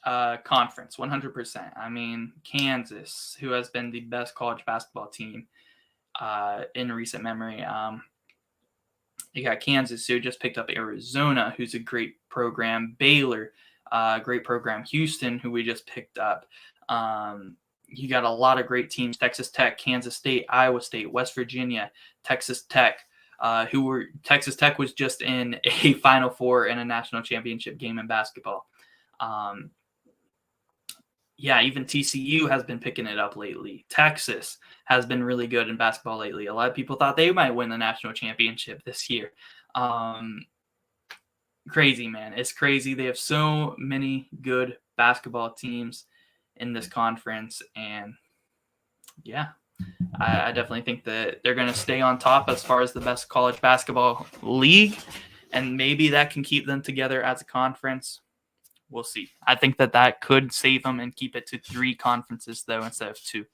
conference, 100%. I mean, Kansas, who has been the best college basketball team in recent memory. You got Kansas, who just picked up Arizona, who's a great program. Baylor, great program. Houston, who we just picked up. You got a lot of great teams. Texas Tech, Kansas State, Iowa State, West Virginia, Texas Tech, Texas Tech was just in a Final Four and a national championship game in basketball. Yeah, even TCU has been picking it up lately. Texas has been really good in basketball lately. A lot of people thought they might win the national championship this year. Crazy, man. It's crazy. They have so many good basketball teams in this conference. And yeah, I definitely think that they're going to stay on top as far as the best college basketball league. And maybe that can keep them together as a conference. We'll see. I think that could save them and keep it to 3 conferences, though, instead of 2.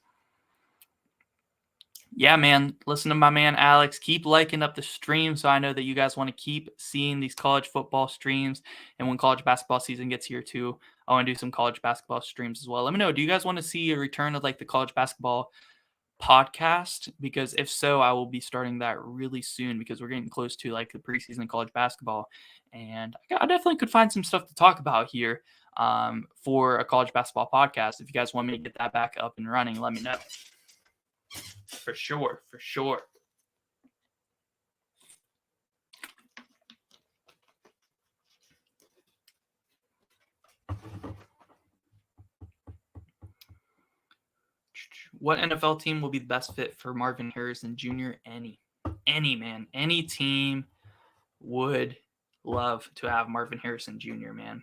Yeah, man. Listen to my man, Alex. Keep liking up the stream so I know that you guys want to keep seeing these college football streams. And when college basketball season gets here, too, I want to do some college basketball streams as well. Let me know. Do you guys want to see a return of like the college basketball podcast? Because if so, I will be starting that really soon because we're getting close to like the preseason of college basketball. And I definitely could find some stuff to talk about here for a college basketball podcast. If you guys want me to get that back up and running, let me know. For sure. What NFL team will be the best fit for Marvin Harrison Jr.? Any man. Any team would love to have Marvin Harrison Jr., man.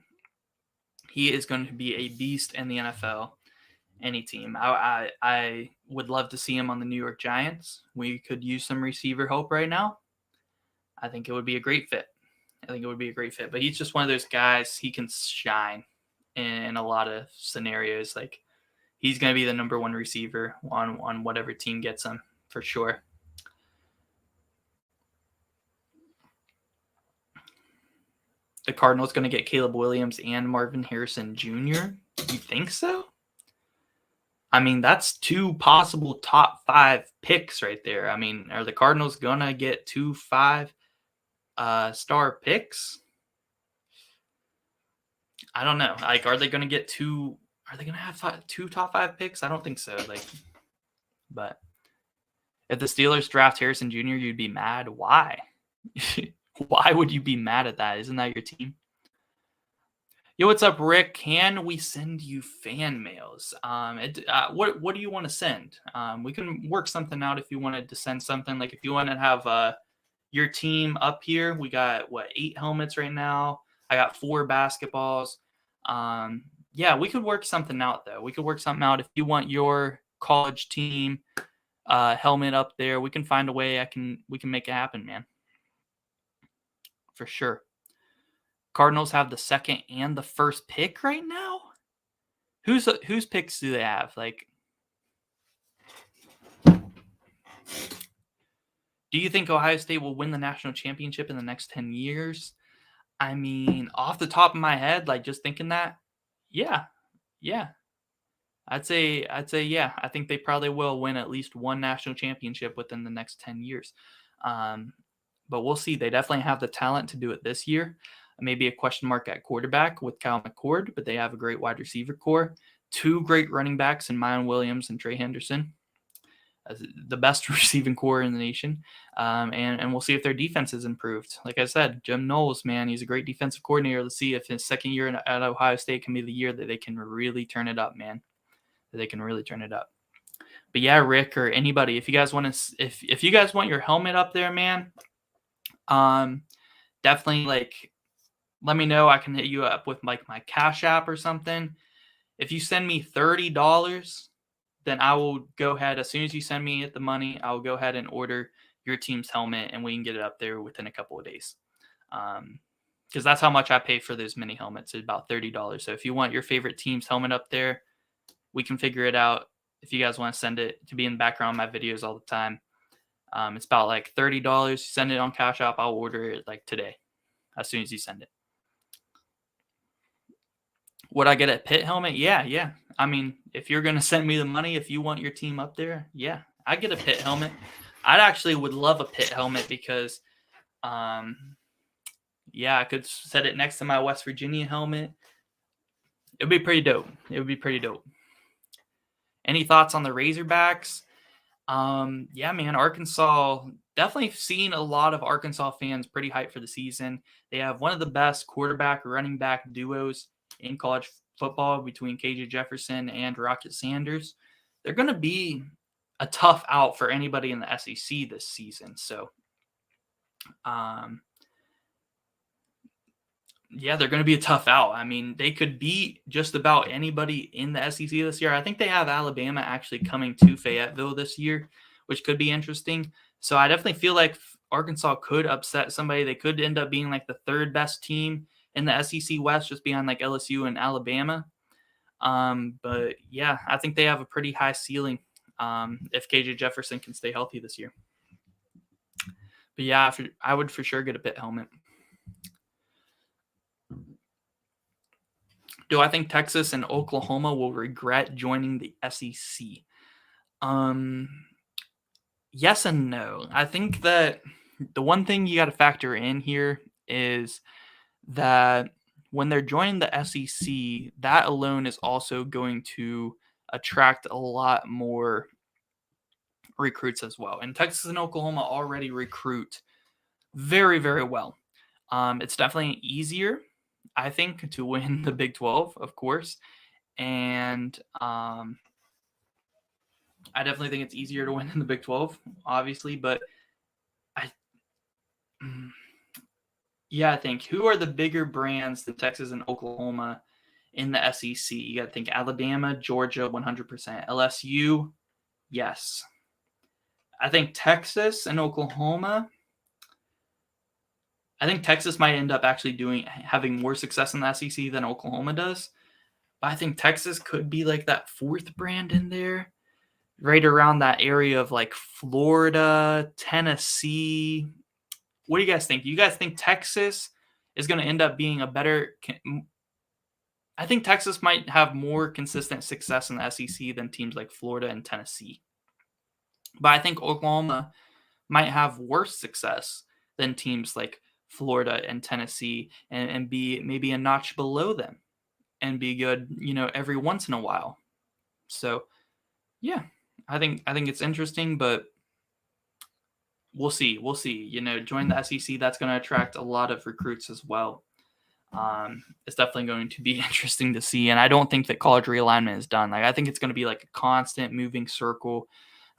He is going to be a beast in the NFL. Any team. I would love to see him on the New York Giants. We could use some receiver help right now. I think it would be a great fit. But he's just one of those guys. He can shine in a lot of scenarios. Like, he's going to be the number 1 receiver on whatever team gets him, for sure. The Cardinals going to get Caleb Williams and Marvin Harrison Jr.? You think so? I mean, that's 2 possible top 5 picks right there. I mean, are the Cardinals going to get 2 5-star picks? I don't know. Like, are they going to get 2? Are they going to have 2 top 5 picks? I don't think so. But if the Steelers draft Harrison Jr., you'd be mad. Why? Why would you be mad at that? Isn't that your team? Yo, what's up, Rick? Can we send you fan mails? What do you want to send? We can work something out if you wanted to send something. Like if you want to have your team up here, we got 8 helmets right now. I got 4 basketballs. Yeah, we could work something out though. If you want your college team helmet up there, we can find a way. We can make it happen, man. For sure. Cardinals have the 2nd and the 1st pick right now. Whose picks do they have? Like, do you think Ohio State will win the national championship in the next 10 years? I mean, off the top of my head, like just thinking that, yeah. I'd say yeah. I think they probably will win at least 1 national championship within the next 10 years. But we'll see. They definitely have the talent to do it this year. Maybe a question mark at quarterback with Kyle McCord, but they have a great wide receiver core. 2 great running backs in Mayan Williams and Trey Henderson. The best receiving core in the nation. And we'll see if their defense is improved. Like I said, Jim Knowles, man, he's a great defensive coordinator. Let's see if his 2nd year at Ohio State can be the year that they can really turn it up, man. But yeah, Rick or anybody, if you guys want to, if you guys want your helmet up there, man, definitely let me know. I can hit you up with my Cash App or something. If you send me $30, then I will go ahead, as soon as you send me the money, I will go ahead and order your team's helmet, and we can get it up there within a couple of days. Because that's how much I pay for those mini helmets. It's about $30. So if you want your favorite team's helmet up there, we can figure it out. If you guys want to send it to be in the background of my videos all the time, it's about like $30. Send it on Cash App. I'll order it like today, as soon as you send it. Would I get a pit helmet? Yeah. I mean, if you're going to send me the money, if you want your team up there, yeah, I get a pit helmet. I actually would love a pit helmet because, I could set it next to my West Virginia helmet. It would be pretty dope. Any thoughts on the Razorbacks? Yeah, man, Arkansas, definitely seen a lot of Arkansas fans pretty hyped for the season. They have one of the best quarterback running back duos in college football between KJ Jefferson and Rocket Sanders. They're going to be a tough out for anybody in the SEC this season. So, yeah, they're going to be a tough out. I mean, they could beat just about anybody in the SEC this year. I think they have Alabama actually coming to Fayetteville this year, which could be interesting. So I definitely feel like Arkansas could upset somebody. They could end up being like the third best team in the SEC West, just behind like LSU and Alabama. But yeah, I think they have a pretty high ceiling if KJ Jefferson can stay healthy this year. But yeah, I would for sure get a pit helmet. Do I think Texas and Oklahoma will regret joining the SEC? Yes and no. I think that the one thing you got to factor in here is that when they're joining the SEC, that alone is also going to attract a lot more recruits as well. And Texas and Oklahoma already recruit very, very well. It's definitely easier, I think, to win the Big 12, of course. And I definitely think it's easier to win in the Big 12, obviously. But I think who are the bigger brands than Texas and Oklahoma in the SEC? You got to think Alabama, Georgia, 100%. LSU, yes. I think Texas and Oklahoma. I think Texas might end up actually having more success in the SEC than Oklahoma does. But I think Texas could be like that fourth brand in there, right around that area of like Florida, Tennessee. What do you guys think? Do you guys think Texas is going to end up being a better? I think Texas might have more consistent success in the SEC than teams like Florida and Tennessee. But I think Oklahoma might have worse success than teams like Florida and Tennessee and be maybe a notch below them and be good, every once in a while. So, yeah, I think it's interesting, but we'll see. Join the SEC. That's going to attract a lot of recruits as well. It's definitely going to be interesting to see. And I don't think that college realignment is done. Like, I think it's going to be like a constant moving circle.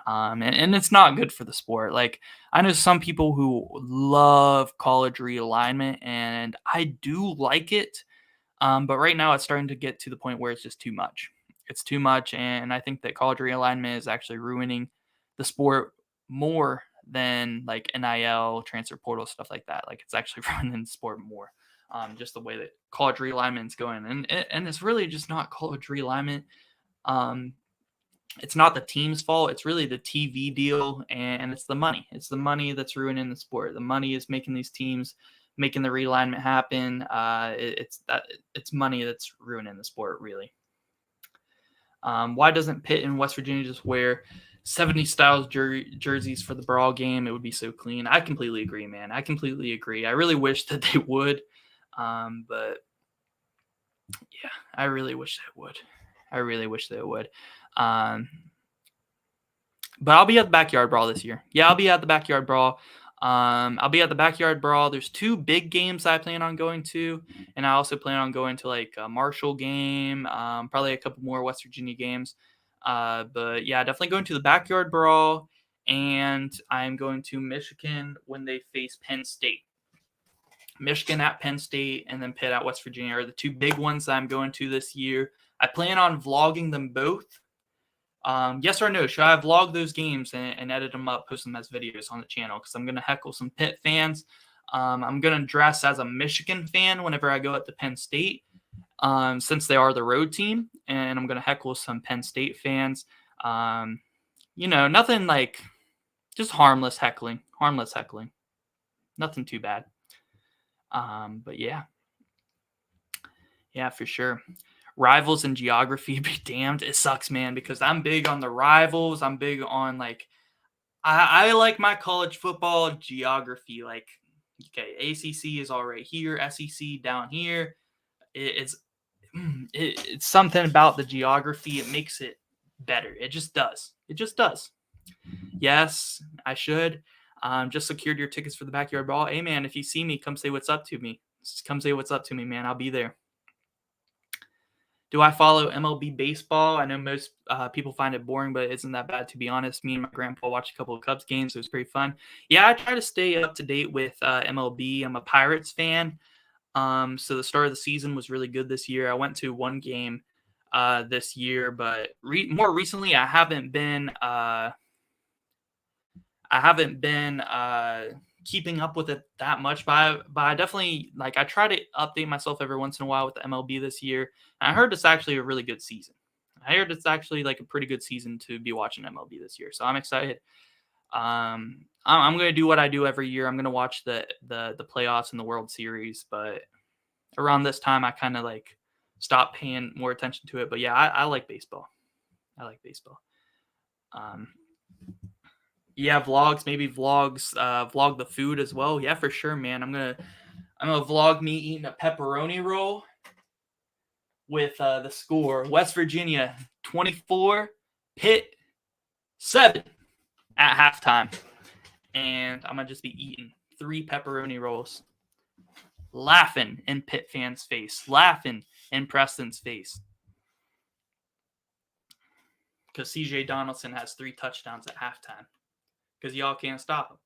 And it's not good for the sport. Like, I know some people who love college realignment, and I do like it. But right now it's starting to get to the point where it's just too much. It's too much. And I think that college realignment is actually ruining the sport more than like NIL, transfer portal, stuff like that. Like, it's actually ruining the sport more. Just the way that college realignment is going. And it's really just not college realignment. It's not the team's fault. It's really the TV deal, and it's the money. It's the money that's ruining the sport. The money is making these teams, making the realignment happen. It's money that's ruining the sport, really. Why doesn't Pitt and West Virginia just wear 70 styles jerseys for the Brawl game? It would be so clean. I completely agree, man. I completely agree. I really wish that they would, but yeah, I really wish they would. But I'll be at the Backyard Brawl this year. Yeah, I'll be at the Backyard Brawl. There's 2 big games I plan on going to, and I also plan on going to like a Marshall game, probably a couple more West Virginia games. But yeah, definitely going to the Backyard Brawl, and I'm going to Michigan when they face Penn State. Michigan at Penn State and then Pitt at West Virginia are the 2 big ones that I'm going to this year. I plan on vlogging them both. Yes or no? Should I vlog those games and edit them up, post them as videos on the channel? Because I'm gonna heckle some Pitt fans. I'm gonna dress as a Michigan fan whenever I go up to Penn State, since they are the road team, and I'm gonna heckle some Penn State fans. Nothing like just harmless heckling, nothing too bad. But yeah, for sure. Rivals in geography be damned. It sucks, man, because I'm big on the rivals. I'm big on like I like my college football geography. Like, okay, ACC is all right here, SEC down here. It's something about the geography. It makes it better. It just does. It just does. Yes, I should. Just secured your tickets for the backyard brawl. Hey, man, if you see me, come say what's up to me. Come say what's up to me, man. I'll be there. Do I follow MLB baseball? I know most people find it boring, but it isn't that bad, to be honest. Me and my grandpa watched a couple of Cubs games. It was pretty fun. Yeah, I try to stay up to date with MLB. I'm a Pirates fan. So the start of the season was really good this year. I went to one game this year, but more recently, I haven't been keeping up with it that much, but I definitely I try to update myself every once in a while with the MLB this year. And I heard it's actually a really good season. I heard it's actually like a pretty good season to be watching MLB this year, so I'm excited. I'm going to do what I do every year. I'm going to watch the playoffs and the World Series, but around this time I kind of stopped paying more attention to it. But yeah, I like baseball. Yeah, vlogs, maybe vlog the food as well. Yeah, for sure, man. I'm gonna vlog me eating a pepperoni roll with the score: West Virginia 24, Pitt 7 at halftime, and I'm gonna just be eating 3 pepperoni rolls, laughing in Pitt fans' face, laughing in Preston's face, because C.J. Donaldson has 3 touchdowns at halftime. Because y'all can't stop him.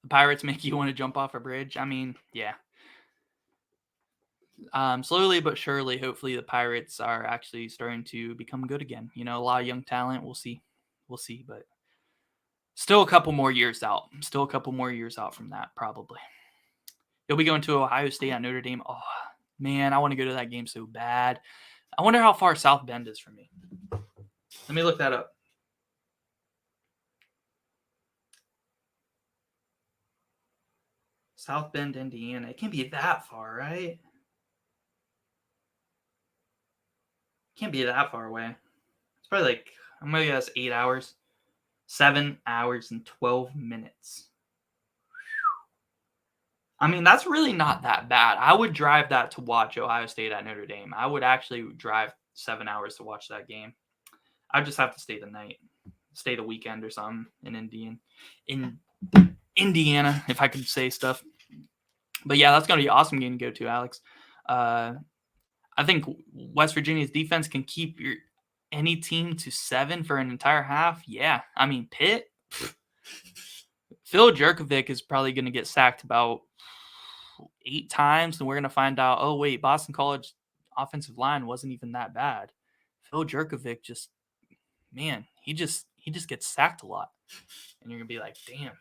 The Pirates make you want to jump off a bridge. I mean, yeah. Slowly but surely, hopefully the Pirates are actually starting to become good again. A lot of young talent. We'll see, but still a couple more years out. From that, probably. You'll be going to Ohio State at Notre Dame. Oh, man, I want to go to that game so bad. I wonder how far South Bend is from me. Let me look that up. South Bend, Indiana. It can't be that far, right? Can't be that far away. It's probably I'm going to guess 8 hours. 7 hours and 12 minutes. I mean, that's really not that bad. I would drive that to watch Ohio State at Notre Dame. I would actually drive 7 hours to watch that game. I'd just have to stay the night, stay the weekend or something in Indiana, if I could say stuff. But yeah, that's going to be an awesome game to go to, Alex. I think West Virginia's defense can keep any team to 7 for an entire half. Yeah, I mean, Pitt, Phil Jerkovic is probably going to get sacked about 8 times, and we're going to find out, oh, wait, Boston College offensive line wasn't even that bad. Phil Jerkovic he just gets sacked a lot. And you're going to be like, damn.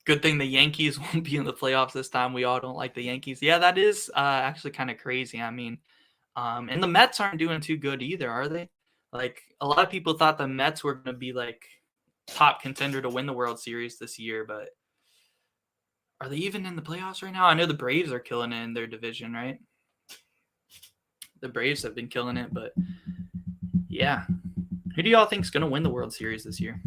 Good thing the Yankees won't be in the playoffs this time. We all don't like the Yankees. Yeah, that is actually kind of crazy. I mean, and the Mets aren't doing too good either, are they? A lot of people thought the Mets were going to be top contender to win the World Series this year, but are they even in the playoffs right now? I know the Braves are killing it in their division, right? The Braves have been killing it, but yeah. Who do y'all think is going to win the World Series this year?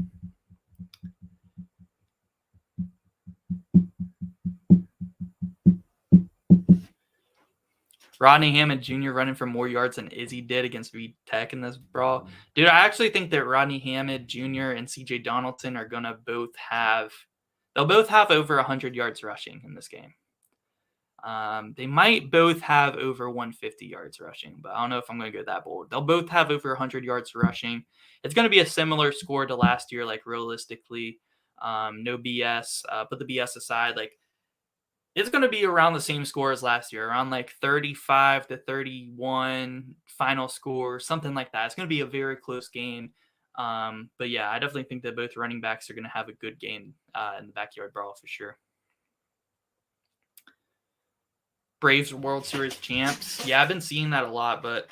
Rodney Hammond Jr. running for more yards than Izzy did against Reed Tech in this brawl. Dude, I actually think that Rodney Hammond Jr. and C.J. Donaldson are going to both have over 100 yards rushing in this game. They might both have over 150 yards rushing, but I don't know if I'm going to go that bold. They'll both have over 100 yards rushing. It's going to be a similar score to last year, like realistically. No BS. Put the BS aside. Like it's going to be around the same score as last year, around like 35 to 31 final score, something like that. It's going to be a very close game. But yeah, I definitely think that both running backs are going to have a good game in the backyard brawl for sure. Braves World Series champs. Yeah, I've been seeing that a lot, but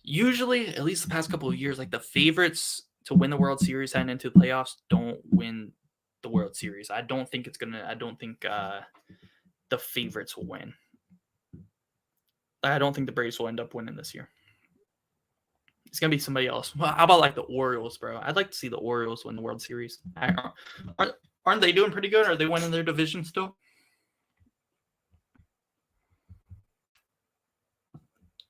usually, at least the past couple of years, like the favorites to win the World Series heading into the playoffs don't win the World Series. I don't think the favorites will win. I don't think the Braves will end up winning this year. It's gonna be somebody else. Well, how about like the Orioles, bro? I'd like to see the Orioles win the World Series. Aren't they doing pretty good? Are they winning their division still?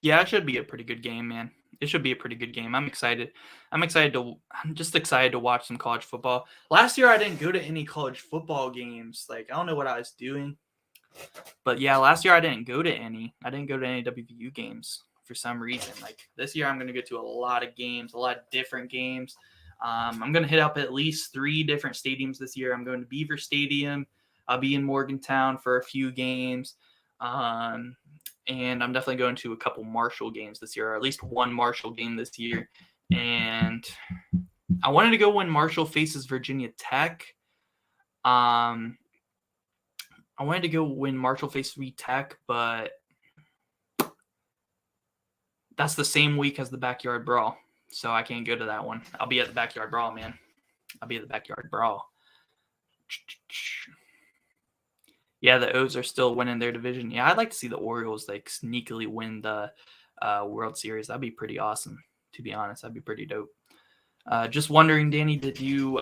Yeah, it should be a pretty good game, man. It should be a pretty good game. I'm excited. I'm just excited to watch some college football. Last year I didn't go to any college football games. Like I don't know what I was doing. But yeah, last year I didn't go to any. I didn't go to any WVU games for some reason. Like this year I'm going to go to a lot of games, a lot of different games. I'm going to hit up at least 3 different stadiums this year. I'm going to Beaver Stadium. I'll be in Morgantown for a few games. And I'm definitely going to a couple Marshall games this year, or at least one Marshall game this year. And I wanted to go when Marshall faces Virginia Tech. I wanted to go when Marshall faces VTech, but that's the same week as the Backyard Brawl, so I can't go to that one. I'll be at the Backyard Brawl, man. I'll be at the Backyard Brawl. Yeah, the O's are still winning their division. Yeah, I'd like to see the Orioles like sneakily win the World Series. That'd be pretty awesome, to be honest. That'd be pretty dope. Just wondering, Danny, did you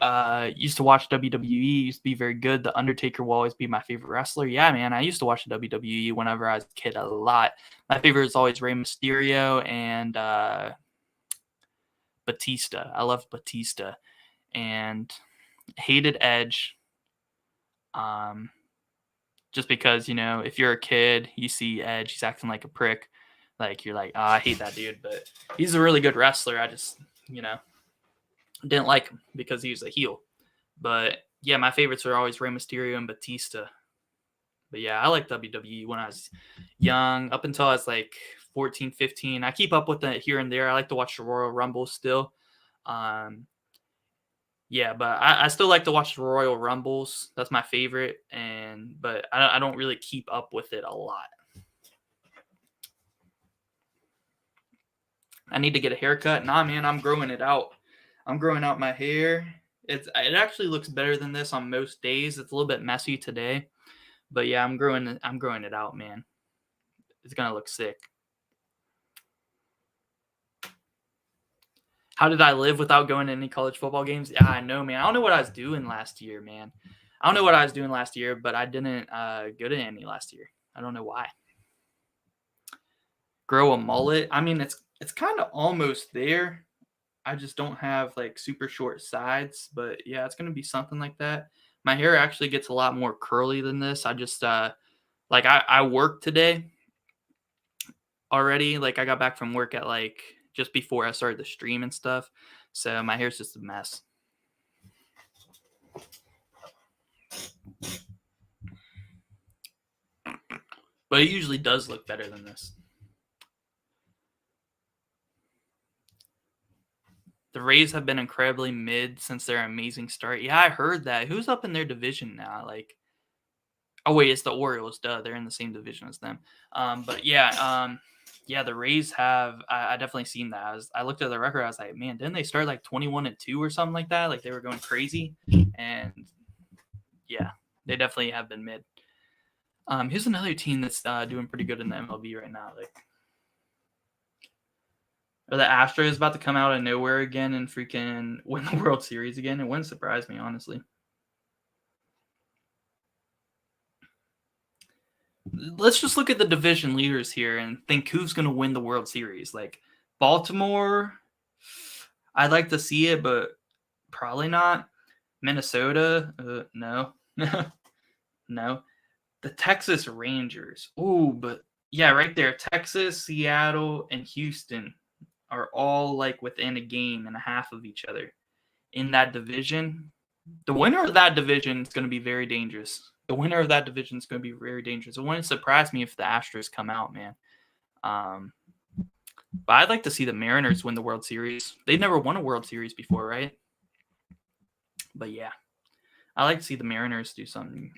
used to watch WWE? Used to be very good. The Undertaker will always be my favorite wrestler. Yeah, man, I used to watch the WWE whenever I was a kid a lot. My favorite is always Rey Mysterio and Batista. I love Batista and hated Edge. Just because, you know, if you're a kid, you see Edge, he's acting like a prick. Like, you're like, oh, I hate that dude. But he's a really good wrestler. I just, you know, didn't like him because he was a heel. But, yeah, my favorites are always Rey Mysterio and Batista. But, yeah, I like WWE when I was young, up until I was like 14, 15. I keep up with it here and there. I like to watch the Royal Rumble still. Yeah, but I still like to watch the Royal Rumbles. That's my favorite, but I don't really keep up with it a lot. I need to get a haircut. Nah, man, I'm growing it out. I'm growing out my hair. It actually looks better than this on most days. It's a little bit messy today, but yeah, I'm growing it out, man. It's gonna look sick. How did I live without going to any college football games? Yeah, I know, man. I don't know what I was doing last year, man. I don't know what I was doing last year, but I didn't go to any last year. I don't know why. Grow a mullet. I mean, it's kind of almost there. I just don't have like super short sides, but yeah, it's gonna be something like that. My hair actually gets a lot more curly than this. I just like I worked today already. Like I got back from work at like just before I started the stream and stuff. So my hair's just a mess. But it usually does look better than this. The Rays have been incredibly mid since their amazing start. Yeah, I heard that. Who's up in their division now? Like, oh wait, it's the Orioles. Duh, they're in the same division as them. But yeah, yeah, the Rays have. I definitely seen that. I looked at the record. I was like, man, didn't they start like 21-2 or something like that? Like they were going crazy. And yeah, they definitely have been mid. Here's another team that's doing pretty good in the MLB right now. Like, are the Astros about to come out of nowhere again and freaking win the World Series again? It wouldn't surprise me, honestly. Let's just look at the division leaders here and think who's going to win the World Series. Like Baltimore, I'd like to see it, but probably not. Minnesota, no. No. The Texas Rangers. Ooh, but yeah, right there. Texas, Seattle, and Houston are all like within a game and a half of each other in that division. The winner of that division is going to be very dangerous. The winner of that division is going to be very dangerous. It wouldn't surprise me if the Astros come out, man. But I'd like to see the Mariners win the World Series. They've never won a World Series before, right? But yeah, I like to see the Mariners do something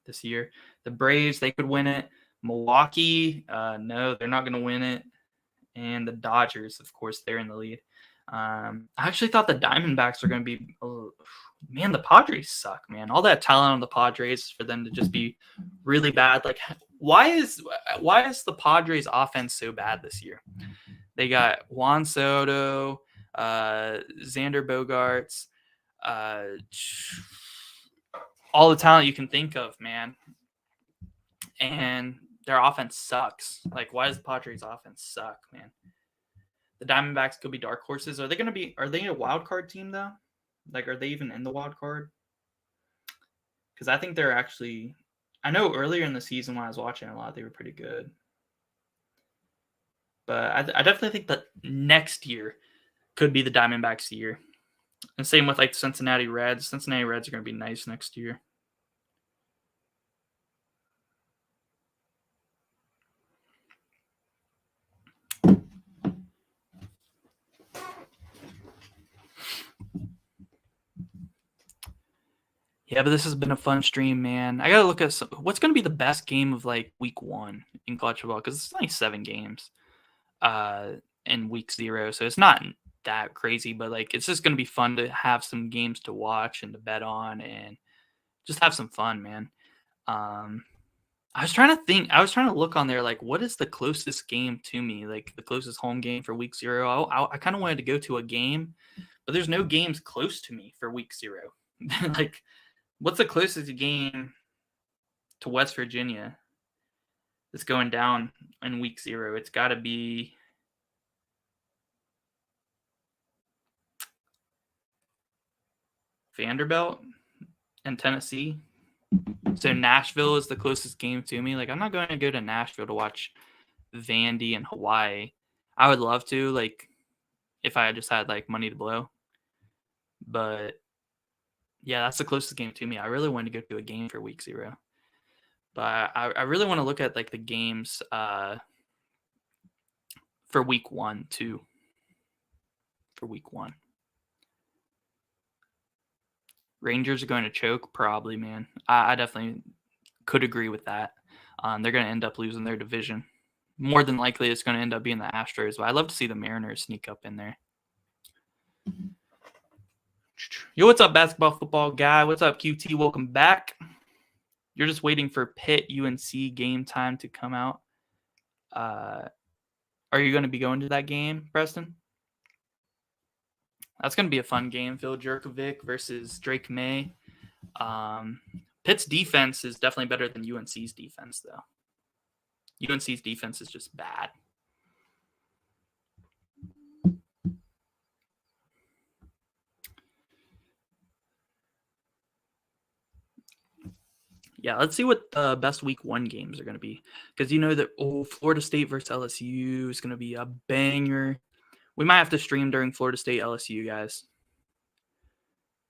this year. The Braves, they could win it. Milwaukee, no, they're not going to win it. And the Dodgers, of course, they're in the lead. I actually thought the Diamondbacks were going to be man, the Padres suck, man. All that talent on the Padres for them to just be really bad. Like, why is the Padres offense so bad this year? They got Juan Soto, Xander Bogaerts, all the talent you can think of, man. And their offense sucks. Like, why does the Padres offense suck, man? The Diamondbacks could be dark horses. Are they a wild card team though? Like, are they even in the wild card? Because I think they're actually. I know earlier in the season when I was watching a lot, they were pretty good. But I definitely think that next year could be the Diamondbacks' year. And same with like the Cincinnati Reds. Cincinnati Reds are going to be nice next year. Yeah, but this has been a fun stream, man. I gotta look at what's gonna be the best game of like week 1 in college football, because it's only 7 games in week 0, so it's not that crazy, but like it's just gonna be fun to have some games to watch and to bet on and just have some fun, man. I was trying to look on there, like, what is the closest game to me, like the closest home game for week 0. I kind of wanted to go to a game, but there's no games close to me for week 0. Like, what's the closest game to West Virginia that's going down in week 0? It's got to be Vanderbilt and Tennessee. So Nashville is the closest game to me. Like, I'm not going to go to Nashville to watch Vandy and Hawaii. I would love to, like, if I just had like money to blow. But yeah, that's the closest game to me. I really wanted to go to a game for week 0. But I really want to look at like the games for week 1 too. For week 1. Rangers are going to choke, probably, man. I definitely could agree with that. They're going to end up losing their division. More than likely, it's going to end up being the Astros. But I'd love to see the Mariners sneak up in there. Yo, what's up, basketball football guy? What's up, QT? Welcome back. You're just waiting for Pitt UNC game time to come out. Are you going to be going to that game, Preston? That's going to be a fun game. Phil Jerkovic versus Drake May. Pitt's defense is definitely better than UNC's defense, though. UNC's defense is just bad. Yeah, let's see what the best week 1 games are going to be. Because you know that Florida State versus LSU is going to be a banger. We might have to stream during Florida State LSU, guys.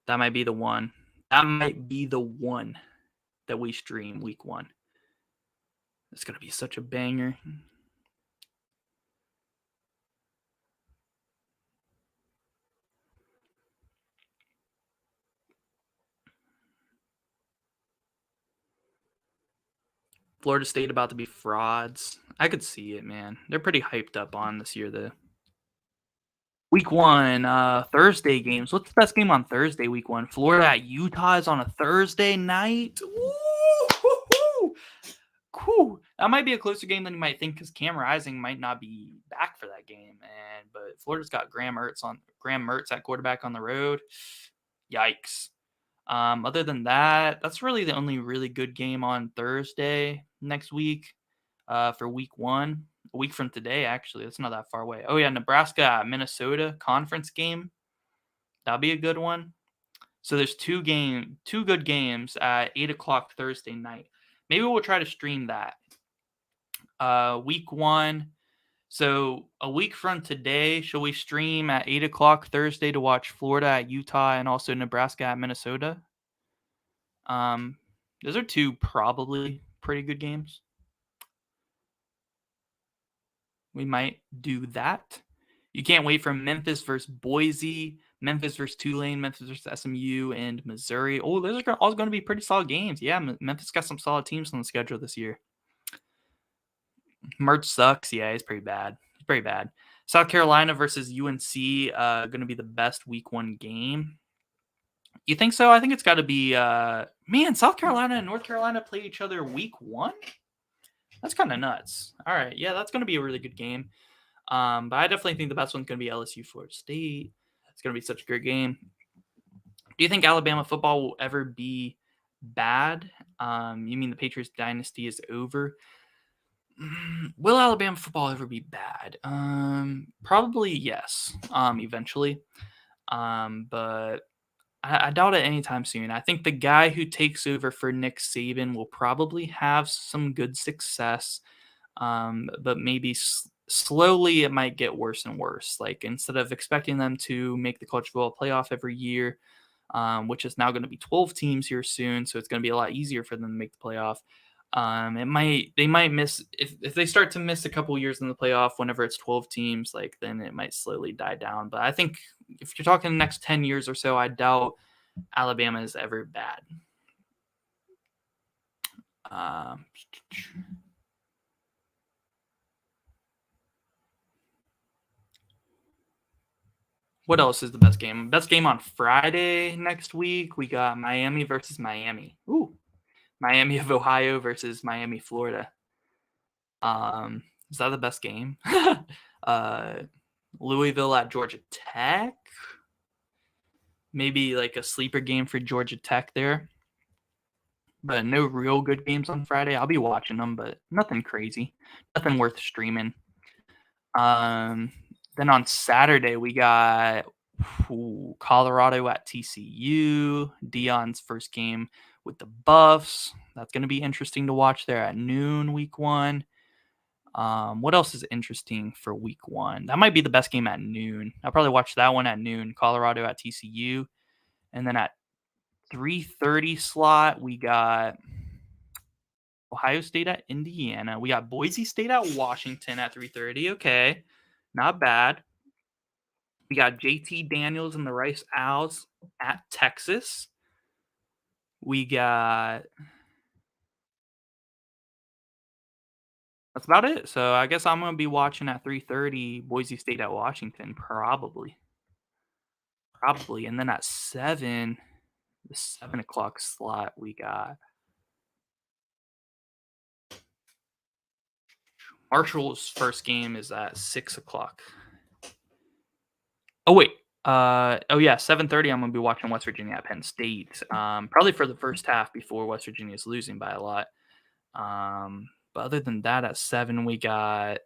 That might be the one. That might be the one that we stream week 1. It's going to be such a banger. Florida State about to be frauds. I could see it, man. They're pretty hyped up on this year, though. Week 1, Thursday games. What's the best game on Thursday, week 1? Florida at Utah is on a Thursday night. Woo! Cool. That might be a closer game than you might think, because Cam Rising might not be back for that game. But Florida's got Graham Mertz at quarterback on the road. Yikes. Other than that, that's really the only really good game on Thursday next week for week 1. A week from today, actually. That's not that far away. Oh, yeah, Nebraska, Minnesota conference game. That'll be a good one. So there's two good games at 8 o'clock Thursday night. maybe we'll try to stream that. Week 1. So a week from today, shall we stream at 8 o'clock Thursday to watch Florida at Utah and also Nebraska at Minnesota? Those are 2 probably pretty good games. We might do that. You can't wait for Memphis versus Boise, Memphis versus Tulane, Memphis versus SMU, and Missouri. Oh, those are all going to be pretty solid games. Yeah, Memphis got some solid teams on the schedule this year. Merch sucks. Yeah, it's pretty bad. It's pretty bad. South Carolina versus UNC, going to be the best week 1 game. You think so? I think it's got to be. Man, South Carolina and North Carolina play each other week 1. That's kind of nuts. All right, yeah, that's going to be a really good game. But I definitely think the best one's going to be LSU Florida State. It's going to be such a great game. Do you think Alabama football will ever be bad? You mean the Patriots dynasty is over? Will Alabama football ever be bad? Probably yes. Eventually. But I doubt it anytime soon. I think the guy who takes over for Nick Saban will probably have some good success, but maybe slowly it might get worse and worse. Like instead of expecting them to make the college football playoff every year, which is now going to be 12 teams here soon, so it's going to be a lot easier for them to make the playoff. They might miss if they start to miss a couple years in the playoff whenever it's 12 teams, like then it might slowly die down. But I think if you're talking the next 10 years or so, I doubt Alabama is ever bad. What else is the best game? Best game on Friday next week. We got Miami versus Miami. Ooh. Miami of Ohio versus Miami, Florida. Is that the best game? Louisville at Georgia Tech. Maybe like a sleeper game for Georgia Tech there. But no real good games on Friday. I'll be watching them, but nothing crazy. Nothing worth streaming. Then on Saturday, we got Colorado at TCU. Deion's first game with the Buffs. That's going to be interesting to watch there at noon, week 1. What else is interesting for week 1? That might be the best game at noon. I'll probably watch that one at noon. Colorado at TCU. And then at 3:30 slot, we got Ohio State at Indiana. We got Boise State at Washington at 3:30. Okay, not bad. We got JT Daniels and the Rice Owls at Texas. We got... That's about it. So I guess I'm going to be watching at 3:30 Boise State at Washington, probably. And then at 7, the 7 o'clock slot, we got Marshall's first game is at 6 o'clock. Oh, wait. 7:30, I'm going to be watching West Virginia at Penn State. Probably for the first half before West Virginia is losing by a lot. But other than that, at 7, we got...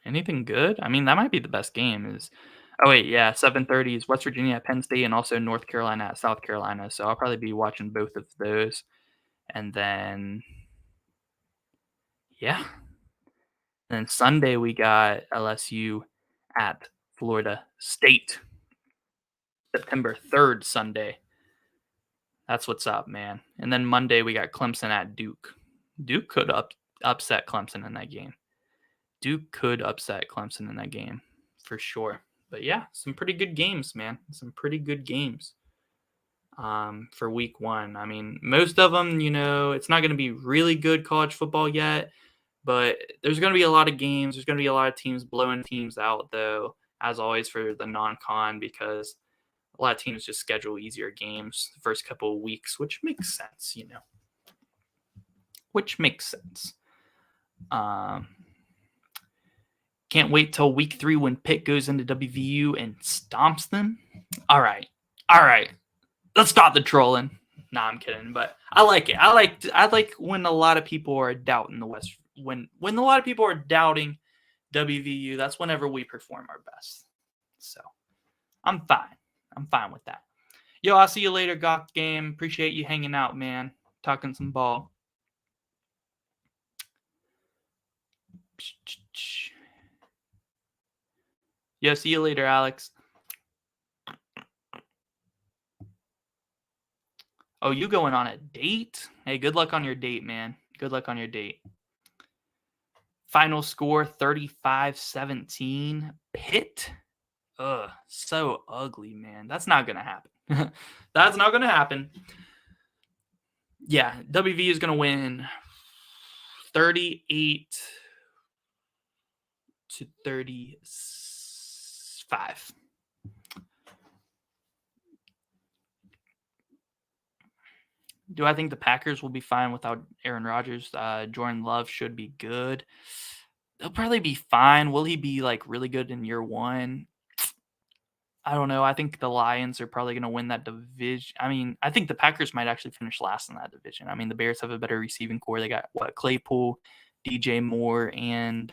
Anything good? I mean, that might be the best game. 7:30 is West Virginia at Penn State and also North Carolina at South Carolina. So I'll probably be watching both of those. And then, yeah. And then Sunday, we got LSU at Florida State. September 3rd, Sunday. That's what's up, man. And then Monday, we got Clemson at Duke. Duke could upset Clemson in that game. For sure. But yeah, some pretty good games, man. Some pretty good games for week 1. I mean, most of them, it's not going to be really good college football yet, but there's going to be a lot of games. There's going to be a lot of teams blowing teams out, though, as always for the non-con, because a lot of teams just schedule easier games the first couple of weeks, which makes sense, Can't wait till week 3 when Pitt goes into WVU and stomps them. All right. Let's stop the trolling. Nah, I'm kidding, but I like it. I like when a lot of people are doubting the West. When a lot of people are doubting WVU, that's whenever we perform our best. So I'm fine with that. Yo, I'll see you later, Goth Game. Appreciate you hanging out, man. Talking some ball. Yo, see you later, Alex. Oh, you going on a date? Hey, good luck on your date, man. Good luck on your date. Final score 35-17. Pitt? Ugh, so ugly, man. That's not going to happen. That's not going to happen. Yeah, WV is going to win 38-35. Do I think the Packers will be fine without Aaron Rodgers? Jordan Love should be good. They'll probably be fine. Will he be like really good in year one? I don't know. I think the Lions are probably going to win that division. I mean, I think the Packers might actually finish last in that division. I mean, the Bears have a better receiving core. They got Claypool, DJ Moore, and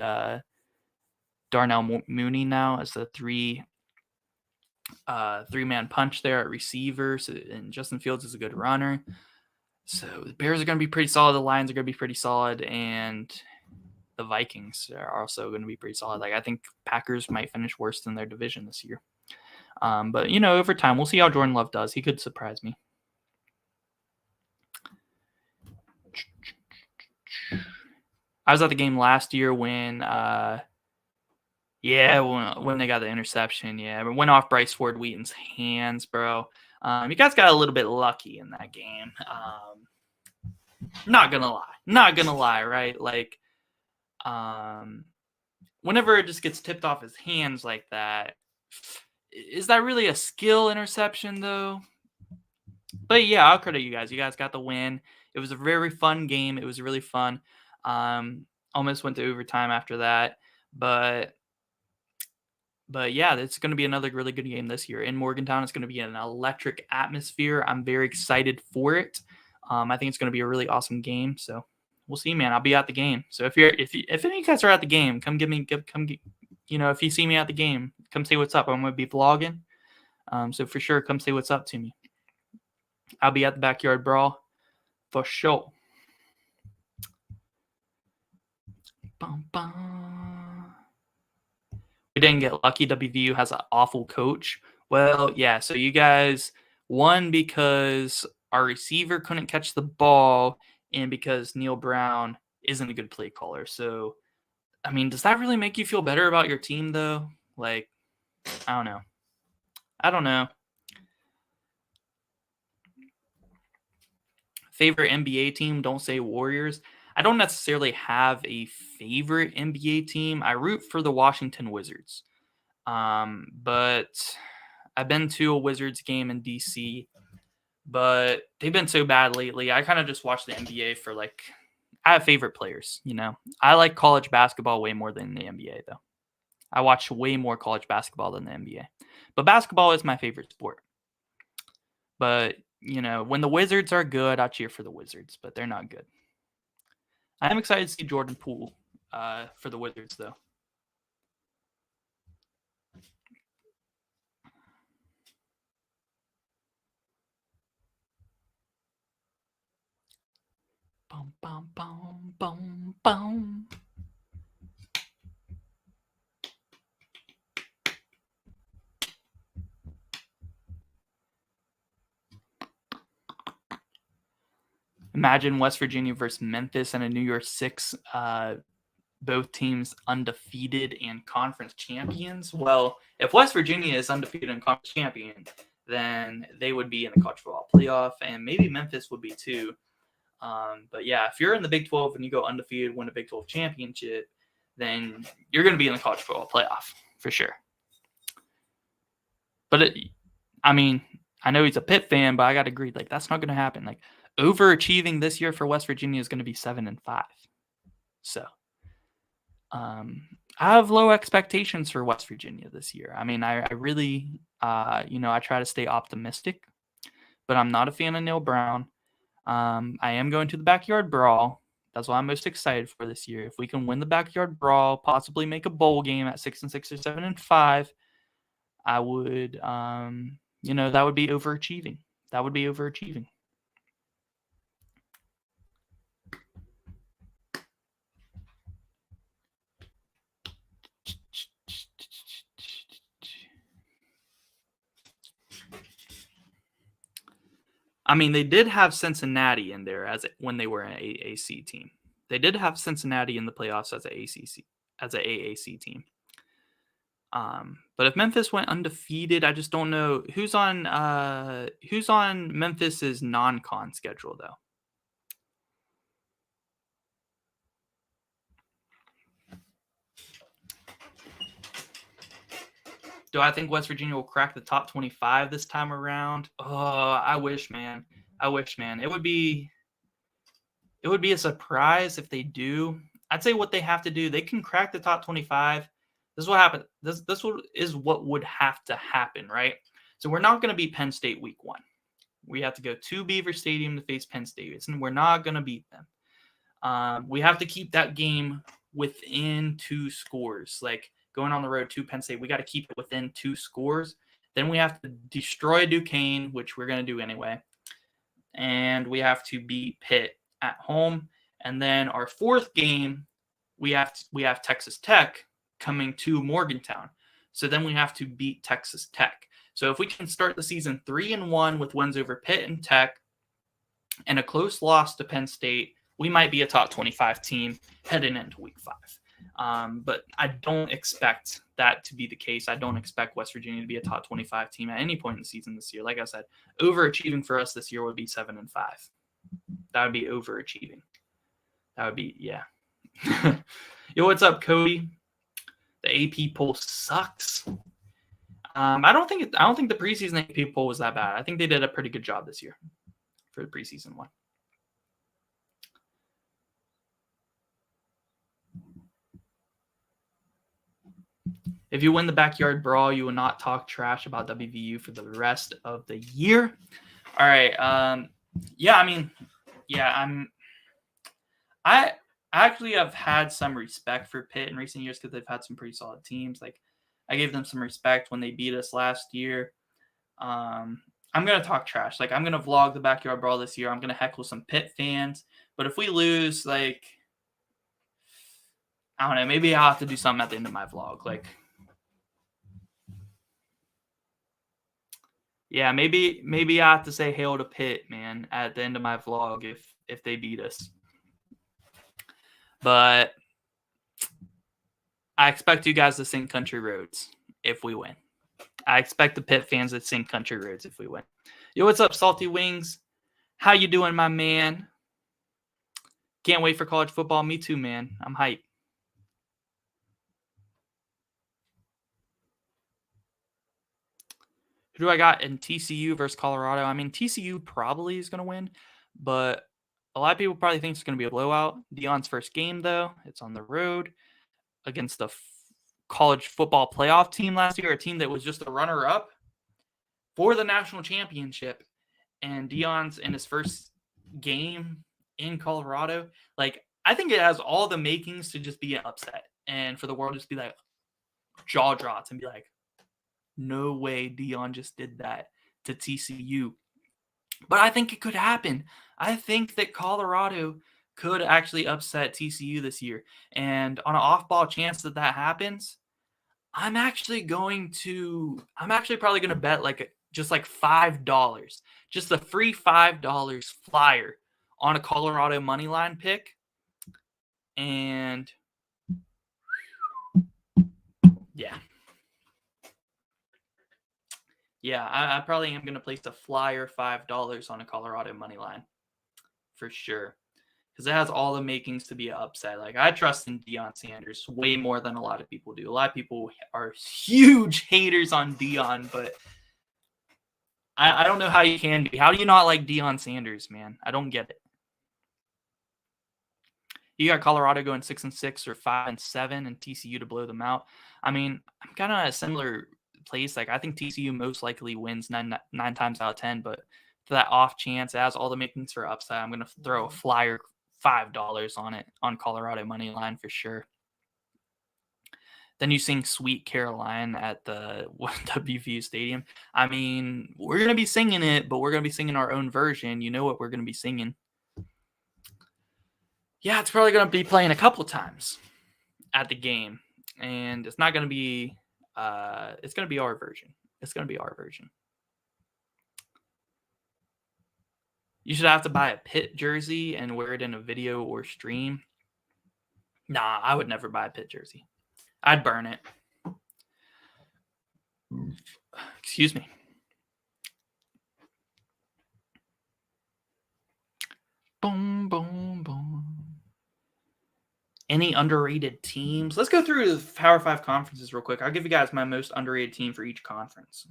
Darnell Mooney now as the three-man punch there at receiver. So, and Justin Fields is a good runner. So the Bears are going to be pretty solid. The Lions are going to be pretty solid, and the Vikings are also going to be pretty solid. Like, I think Packers might finish worse than their division this year. But, over time, we'll see how Jordan Love does. He could surprise me. I was at the game last year when they got the interception. Yeah, it went off Bryce Ford Wheaton's hands, bro. You guys got a little bit lucky in that game. Not gonna lie, right? Like, whenever it just gets tipped off his hands like that, is that really a skill interception though? But yeah, I'll credit you guys. You guys got the win. It was a very fun game. It was really fun. Almost went to overtime after that, but yeah, it's going to be another really good game this year in Morgantown. It's going to be an electric atmosphere. I'm very excited for it. I think it's going to be a really awesome game. So we'll see, man. I'll be at the game. So if any of you guys are at the game, if you see me at the game, come say what's up. I'm going to be vlogging. So for sure, come say what's up to me. I'll be at the Backyard Brawl for sure. Bum, bum. We didn't get lucky. WVU has an awful coach. Well, yeah. So you guys won because our receiver couldn't catch the ball and because Neil Brown isn't a good play caller. So, I mean, does that really make you feel better about your team, though? Like, I don't know. Favorite NBA team? Don't say Warriors. I don't necessarily have a favorite NBA team. I root for the Washington Wizards. But I've been to a Wizards game in DC, but they've been so bad lately. I kind of just watch the NBA for I have favorite players, I like college basketball way more than the NBA though. I watch way more college basketball than the NBA. But basketball is my favorite sport. But, when the Wizards are good, I'll cheer for the Wizards, but they're not good. I am excited to see Jordan Poole for the Wizards, though. Bum, bum, bum, bum, bum. Imagine West Virginia versus Memphis and a New Year's Six, both teams undefeated and conference champions. Well, if West Virginia is undefeated and conference champion, then they would be in the college football playoff, and maybe Memphis would be too. But yeah, if you're in the Big 12 and you go undefeated, win a Big 12 championship, then you're going to be in the college football playoff for sure. But I know he's a Pitt fan, but I got to agree, that's not going to happen. Overachieving this year for West Virginia is going to be 7-5. So, I have low expectations for West Virginia this year. I mean, I really, I try to stay optimistic, but I'm not a fan of Neil Brown. I am going to the Backyard Brawl. That's what I'm most excited for this year. If we can win the Backyard Brawl, possibly make a bowl game at 6-6 or 7-5, I would that would be overachieving. That would be overachieving. I mean, they did have Cincinnati in there when they were an AAC team. They did have Cincinnati in the playoffs as an AAC team. But if Memphis went undefeated, I just don't know who's on Memphis's non-con schedule though. Do I think West Virginia will crack the top 25 this time around? Oh, I wish, man. It would be a surprise if they do. I'd say what they have to do, they can crack the top 25. This is what happened. This is what would have to happen, right? So we're not going to beat Penn State week 1. We have to go to Beaver Stadium to face Penn State, and we're not going to beat them. We have to keep that game within 2 scores. Like going on the road to Penn State, we got to keep it within 2 scores. Then we have to destroy Duquesne, which we're going to do anyway. And we have to beat Pitt at home. And then our 4th game, we have Texas Tech coming to Morgantown. So then we have to beat Texas Tech. So if we can start the season 3-1 with wins over Pitt and Tech and a close loss to Penn State, we might be a top 25 team heading into week 5. But I don't expect that to be the case. I don't expect West Virginia to be a top 25 team at any point in the season this year. Like I said, overachieving for us this year would be 7-5. That would be overachieving. That would be, yeah. Yo, what's up, Cody? The AP poll sucks. I don't think the preseason AP poll was that bad. I think they did a pretty good job this year for the preseason one. If you win the backyard brawl, you will not talk trash about WVU for the rest of the year. All right. I actually have had some respect for Pitt in recent years because they've had some pretty solid teams. Like I gave them some respect when they beat us last year. I'm going to talk trash. Like I'm going to vlog the backyard brawl this year. I'm going to heckle some Pitt fans. But if we lose, like, I don't know, maybe I'll have to do something at the end of my vlog. Like, yeah, maybe I have to say hail to Pitt, man, at the end of my vlog if they beat us. But I expect you guys to sing Country Roads if we win. I expect the Pitt fans to sing Country Roads if we win. Yo, what's up, Salty Wings? How you doing, my man? Can't wait for college football. Me too, man. I'm hyped. Who do I got in TCU versus Colorado? I mean, TCU probably is going to win, but a lot of people probably think it's going to be a blowout. Deion's first game, though, it's on the road against the college football playoff team last year, a team that was just a runner-up for the national championship. And Deion's in his first game in Colorado. Like, I think it has all the makings to just be an upset and for the world to just be like, jaw drops and be like, no way Deion just did that to TCU. But I think it could happen. I think that Colorado could actually upset TCU this year. And on an off-ball chance that happens, I'm actually probably going to bet just $5. Just a free $5 flyer on a Colorado money line pick. And yeah. Yeah, I probably am going to place a flyer $5 on a Colorado money line for sure. Because it has all the makings to be an upset. Like, I trust in Deion Sanders way more than a lot of people do. A lot of people are huge haters on Deion, but I don't know how you can be. How do you not like Deion Sanders, man? I don't get it. You got Colorado going 6-6 or 5-7 and TCU to blow them out. I mean, I'm kind of at a similar place. Like, I think TCU most likely wins nine times out of 10, but for that off chance, it has all the makings for upside. I'm going to throw a flyer $5 on it on Colorado money line for sure. Then you sing Sweet Caroline at the WVU Stadium. I mean, we're going to be singing it, but we're going to be singing our own version. You know what we're going to be singing. Yeah, it's probably going to be playing a couple times at the game. And it's not going to be, it's going to be our version. It's going to be our version. You should have to buy a Pitt jersey and wear it in a video or stream. Nah, I would never buy a Pitt jersey. I'd burn it. Excuse me. Boom, boom, boom. Any underrated teams? Let's go through the Power 5 conferences real quick. I'll give you guys my most underrated team for each conference.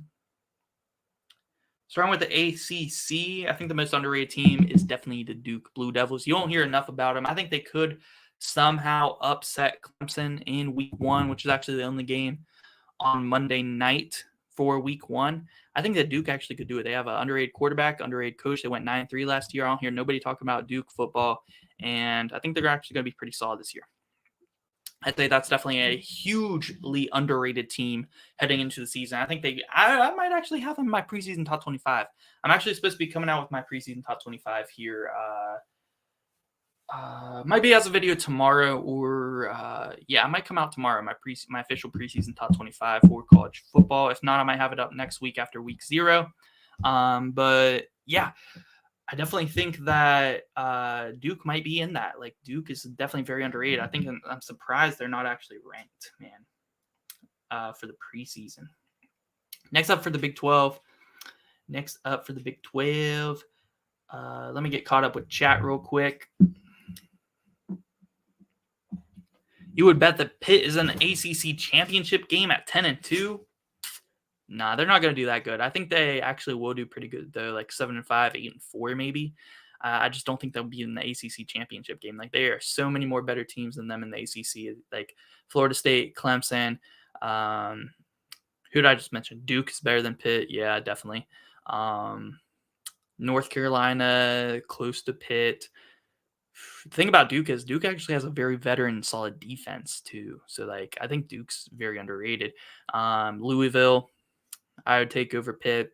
Starting with the ACC, I think the most underrated team is definitely the Duke Blue Devils. You won't hear enough about them. I think they could somehow upset Clemson in week 1, which is actually the only game on Monday night for week 1. I think that Duke actually could do it. They have an underrated quarterback, underrated coach. They went 9-3 last year. I don't hear nobody talking about Duke football, and I think they're actually going to be pretty solid this year. I'd say that's definitely a hugely underrated team heading into the season. I think I might actually have them in my preseason top 25. I'm actually supposed to be coming out with my preseason top 25 here. Might be as a video tomorrow, or I might come out tomorrow. My official preseason top 25 for college football. If not, I might have it up next week after week 0. But yeah. I definitely think that Duke might be in that. Like, Duke is definitely very underrated. I think I'm surprised they're not actually ranked, man, for the preseason. Next up for the Big 12. Let me get caught up with chat real quick. You would bet that Pitt is an ACC championship game at 10-2? Nah, they're not going to do that good. I think they actually will do pretty good, though, like 7-5, 8-4 maybe. I just don't think they'll be in the ACC championship game. Like, there are so many more better teams than them in the ACC, like Florida State, Clemson. Who did I just mention? Duke is better than Pitt. Yeah, definitely. North Carolina, close to Pitt. The thing about Duke is Duke actually has a very veteran, solid defense, too. So, like, I think Duke's very underrated. Louisville, I would take over Pitt.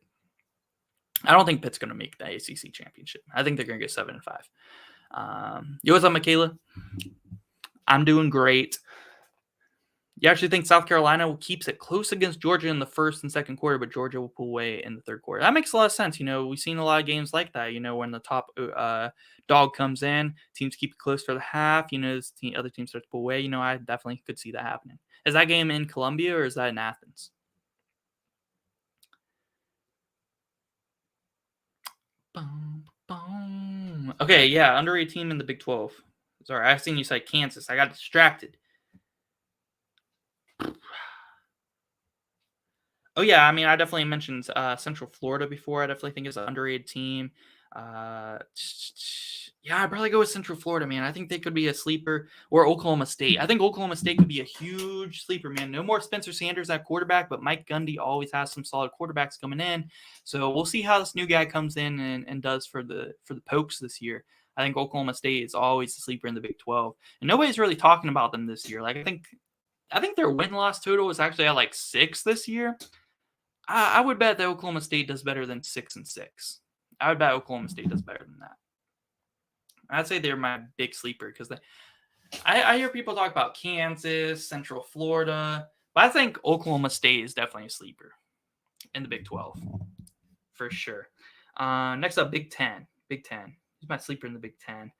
I don't think Pitt's going to make the ACC championship. I think they're going to go 7-5. Yo, what's up, Michaela? I'm doing great. You actually think South Carolina keeps it close against Georgia in the first and second quarter, but Georgia will pull away in the third quarter? That makes a lot of sense. We've seen a lot of games like that. When the top dog comes in, teams keep it close for the half. Other teams start to pull away. I definitely could see that happening. Is that game in Columbia or is that in Athens? Boom, boom. Okay, yeah, underrated team in the Big 12. Sorry, I seen you say Kansas. I got distracted. Oh, yeah, I mean, I definitely mentioned Central Florida before. I definitely think it's an underrated team. Yeah, I'd probably go with Central Florida, man. I think they could be a sleeper, or Oklahoma State. I think Oklahoma State could be a huge sleeper, man. No more Spencer Sanders at quarterback, but Mike Gundy always has some solid quarterbacks coming in. So we'll see how this new guy comes in and does for the Pokes this year. I think Oklahoma State is always a sleeper in the Big 12, and nobody's really talking about them this year. Like, I think their win-loss total is actually at like 6 this year. I would bet that Oklahoma State does better than 6-6. I would bet Oklahoma State does better than that. I'd say they're my big sleeper because I hear people talk about Kansas, Central Florida, but I think Oklahoma State is definitely a sleeper in the Big 12 for sure. Next up, Big 10. Big 10. Who's my sleeper in the Big 10?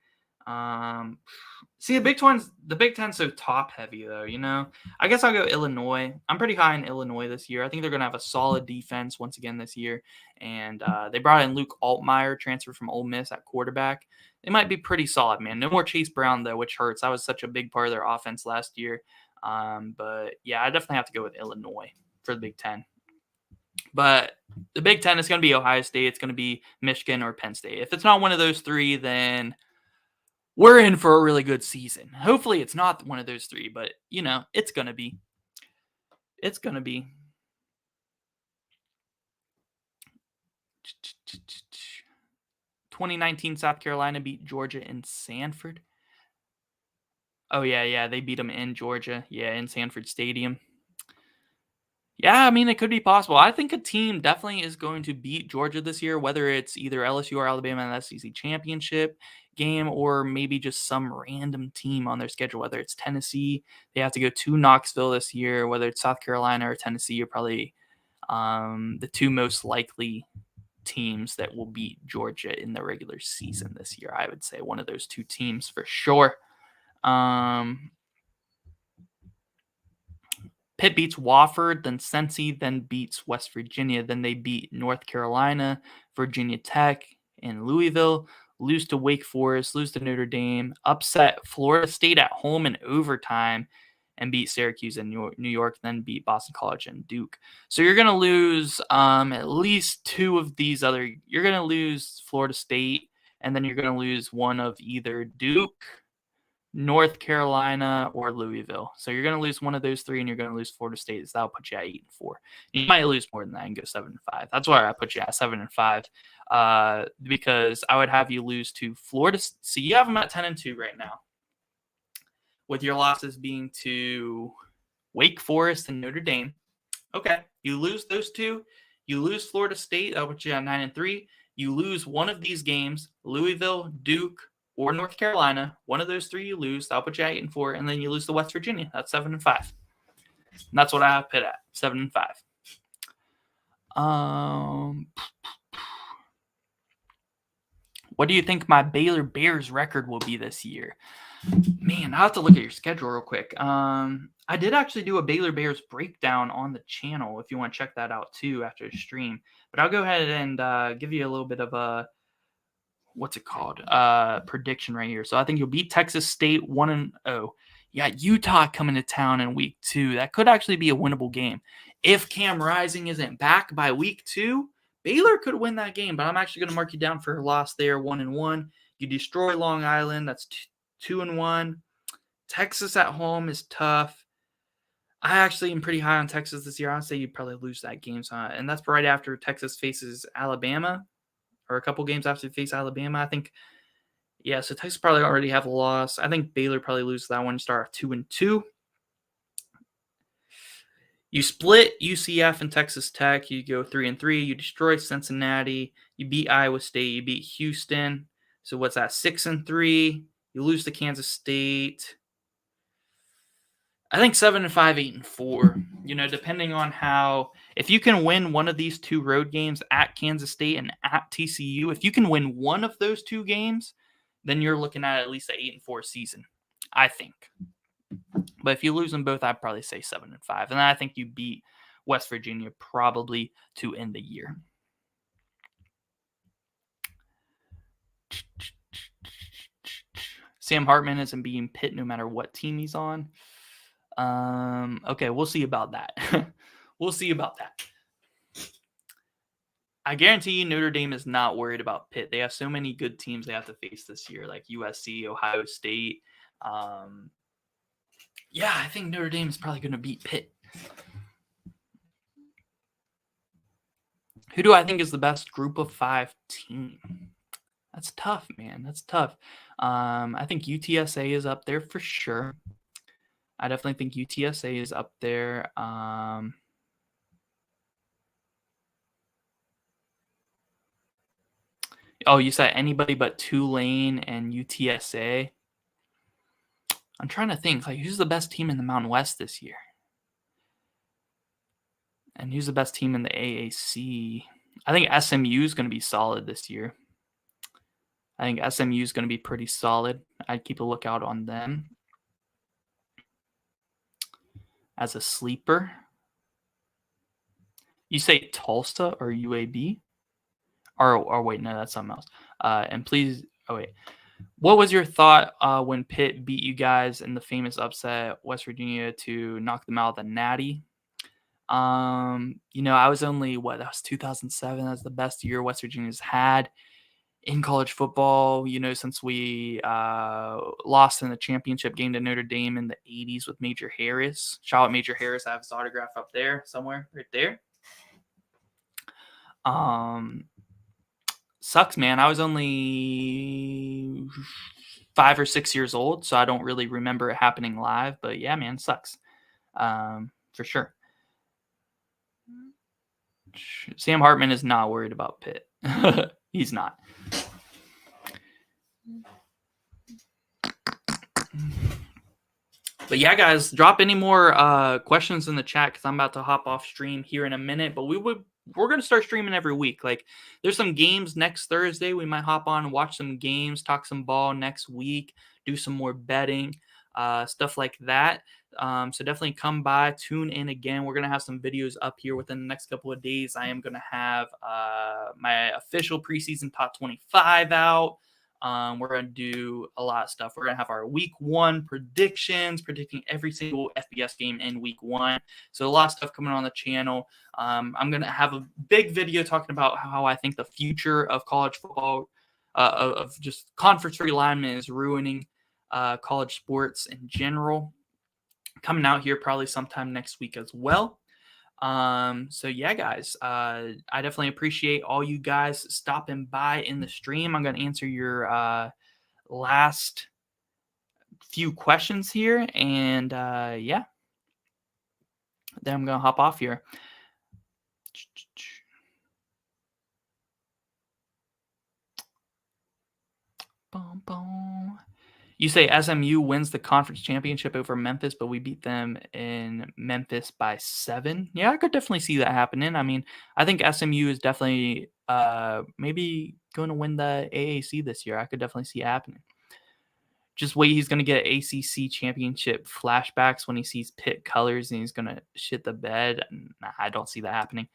See, the Big 10's so top heavy though, I guess I'll go Illinois. I'm pretty high in Illinois this year. I think they're going to have a solid defense once again this year. And they brought in Luke Altmaier, transfer from Ole Miss at quarterback. They might be pretty solid, man. No more Chase Brown though, which hurts. That was such a big part of their offense last year. But yeah, I definitely have to go with Illinois for the Big 10. But the Big 10 is going to be Ohio State. It's going to be Michigan or Penn State. If it's not one of those three, then we're in for a really good season. Hopefully it's not one of those three, but, it's going to be. It's going to be. ch 2019 South Carolina beat Georgia in Sanford. Oh, yeah, they beat them in Georgia, yeah, in Sanford Stadium. Yeah, I mean, it could be possible. I think a team definitely is going to beat Georgia this year, whether it's either LSU or Alabama in the SEC championship game, or maybe just some random team on their schedule, whether it's Tennessee. They have to go to Knoxville this year, whether it's South Carolina or Tennessee are probably the two most likely teams that will beat Georgia in the regular season this year. I would say one of those two teams for sure. Um, Pitt beats Wofford, then Cincy, then beats West Virginia, then they beat North Carolina, Virginia Tech, and Louisville, lose to Wake Forest, lose to Notre Dame, upset Florida State at home in overtime, and beat Syracuse and New York, then beat Boston College and Duke. So you're going to lose at least two of these other. You're going to lose Florida State, and then you're going to lose one of either Duke, North Carolina, or Louisville. So you're going to lose one of those three, and you're going to lose Florida State. So that'll put you at 8-4. You might lose more than that and go 7-5. That's why I put you at 7-5, because I would have you lose to Florida. So you have them at 10-2 right now, with your losses being to Wake Forest and Notre Dame. Okay, you lose those two. You lose Florida State. That'll put you at 9-3. You lose one of these games, Louisville, Duke, or North Carolina. One of those three you lose. That'll put you at 8-4, and then you lose to West Virginia. That's 7-5. And that's what I have Pitt at, 7-5. What do you think my Baylor Bears record will be this year? Man, I'll have to look at your schedule real quick. I did actually do a Baylor Bears breakdown on the channel if you want to check that out too after the stream. But I'll go ahead and give you a little bit of a prediction right here. So I think you'll beat Texas State 1-0. Yeah, Utah coming to town in week 2. That could actually be a winnable game. If Cam Rising isn't back by week 2, Baylor could win that game, but I'm actually going to mark you down for a loss there, 1-1. You destroy Long Island, that's 2-1. Texas at home is tough. I actually am pretty high on Texas this year. I'd say you'd probably lose that game. And that's right after Texas faces Alabama, or a couple games after they face Alabama. I think, yeah, so Texas probably already have a loss. I think Baylor probably loses that one, start 2-2. You split UCF and Texas Tech. You go 3-3. You destroy Cincinnati. You beat Iowa State. You beat Houston. So what's that? 6-3. You lose to Kansas State. I think 7-5, 8-4. You know, depending on how, if you can win one of these two road games at Kansas State and at TCU, if you can win one of those two games, then you're looking at least an 8-4 season, I think. But if you lose them both, I'd probably say 7-5. And then I think you beat West Virginia probably to end the year. Sam Hartman isn't beating Pitt no matter what team he's on. Okay, we'll see about that. We'll see about that. I guarantee you Notre Dame is not worried about Pitt. They have so many good teams they have to face this year, like USC, Ohio State. Yeah, I think Notre Dame is probably going to beat Pitt. Who do I think is the best group of 5 team? That's tough, man. That's tough. I think UTSA is up there for sure. I definitely think UTSA is up there. Oh, you said anybody but Tulane and UTSA? I'm trying to think, like, who's the best team in the Mountain West this year? And who's the best team in the AAC? I think SMU is going to be solid this year. I think SMU is going to be pretty solid. I'd keep a lookout on them as a sleeper. You say Tulsa or UAB? Or wait, no, that's something else. And please, what was your thought when Pitt beat you guys in the famous upset, West Virginia, to knock them out of the Natty? You know, I was only, that was 2007. That's the best year West Virginia's had in college football, you know, since we lost in the championship game to Notre Dame in the 80s with Major Harris. Shout out Major Harris. I have his autograph up there somewhere, right there. Sucks, man. I was only 5 or 6 years old, so I don't really remember it happening live. But yeah, man, it sucks. For sure. Sam Hartman is not worried about Pitt. He's not. But yeah, guys, drop any more questions in the chat because I'm about to hop off stream here in a minute. But we're gonna start streaming every week. Like, there's some games next Thursday. We might hop on and watch some games, talk some ball next week, do some more betting, stuff like that. So definitely come by, tune in again. We're gonna have some videos up here within the next couple of days. I am gonna have my official preseason top 25 out. We're going to do a lot of stuff. We're going to have our week 1 predictions, predicting every single FBS game in week 1. So a lot of stuff coming on the channel. I'm going to have a big video talking about how I think the future of college football, of just conference realignment, is ruining college sports in general. Coming out here probably sometime next week as well. So yeah, guys, I definitely appreciate all you guys stopping by in the stream. I'm going to answer your last few questions here, and yeah, then I'm going to hop off here. Boom, boom. You say SMU wins the conference championship over Memphis, but we beat them in Memphis by 7. Yeah, I could definitely see that happening. I mean, I think SMU is definitely maybe going to win the AAC this year. I could definitely see it happening. Just wait, he's going to get ACC championship flashbacks when he sees Pitt colors and he's going to shit the bed. Nah, I don't see that happening.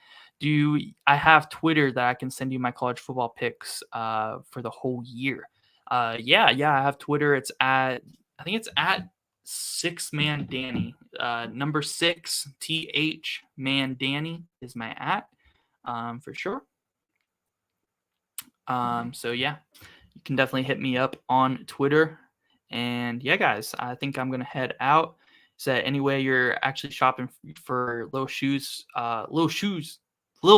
I have Twitter that I can send you my college football picks for the whole year. Yeah, I have Twitter. I think it's at 6man Danny. Number 6 TH man Danny is my at, for sure. So yeah, you can definitely hit me up on Twitter. And yeah, guys, I think I'm gonna head out. Is that anyway you're actually shopping for little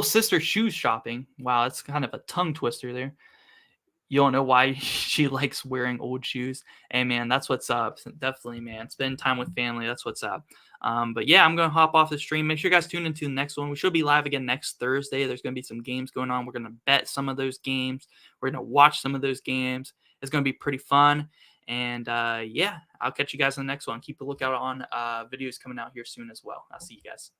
sister shoes shopping? Wow, that's kind of a tongue twister there. You don't know why she likes wearing old shoes. Hey, man, that's what's up. Definitely, man. Spend time with family. That's what's up. But yeah, I'm going to hop off the stream. Make sure you guys tune into the next one. We should be live again next Thursday. There's going to be some games going on. We're going to bet some of those games. We're going to watch some of those games. It's going to be pretty fun. And yeah, I'll catch you guys in the next one. Keep a lookout on videos coming out here soon as well. I'll see you guys.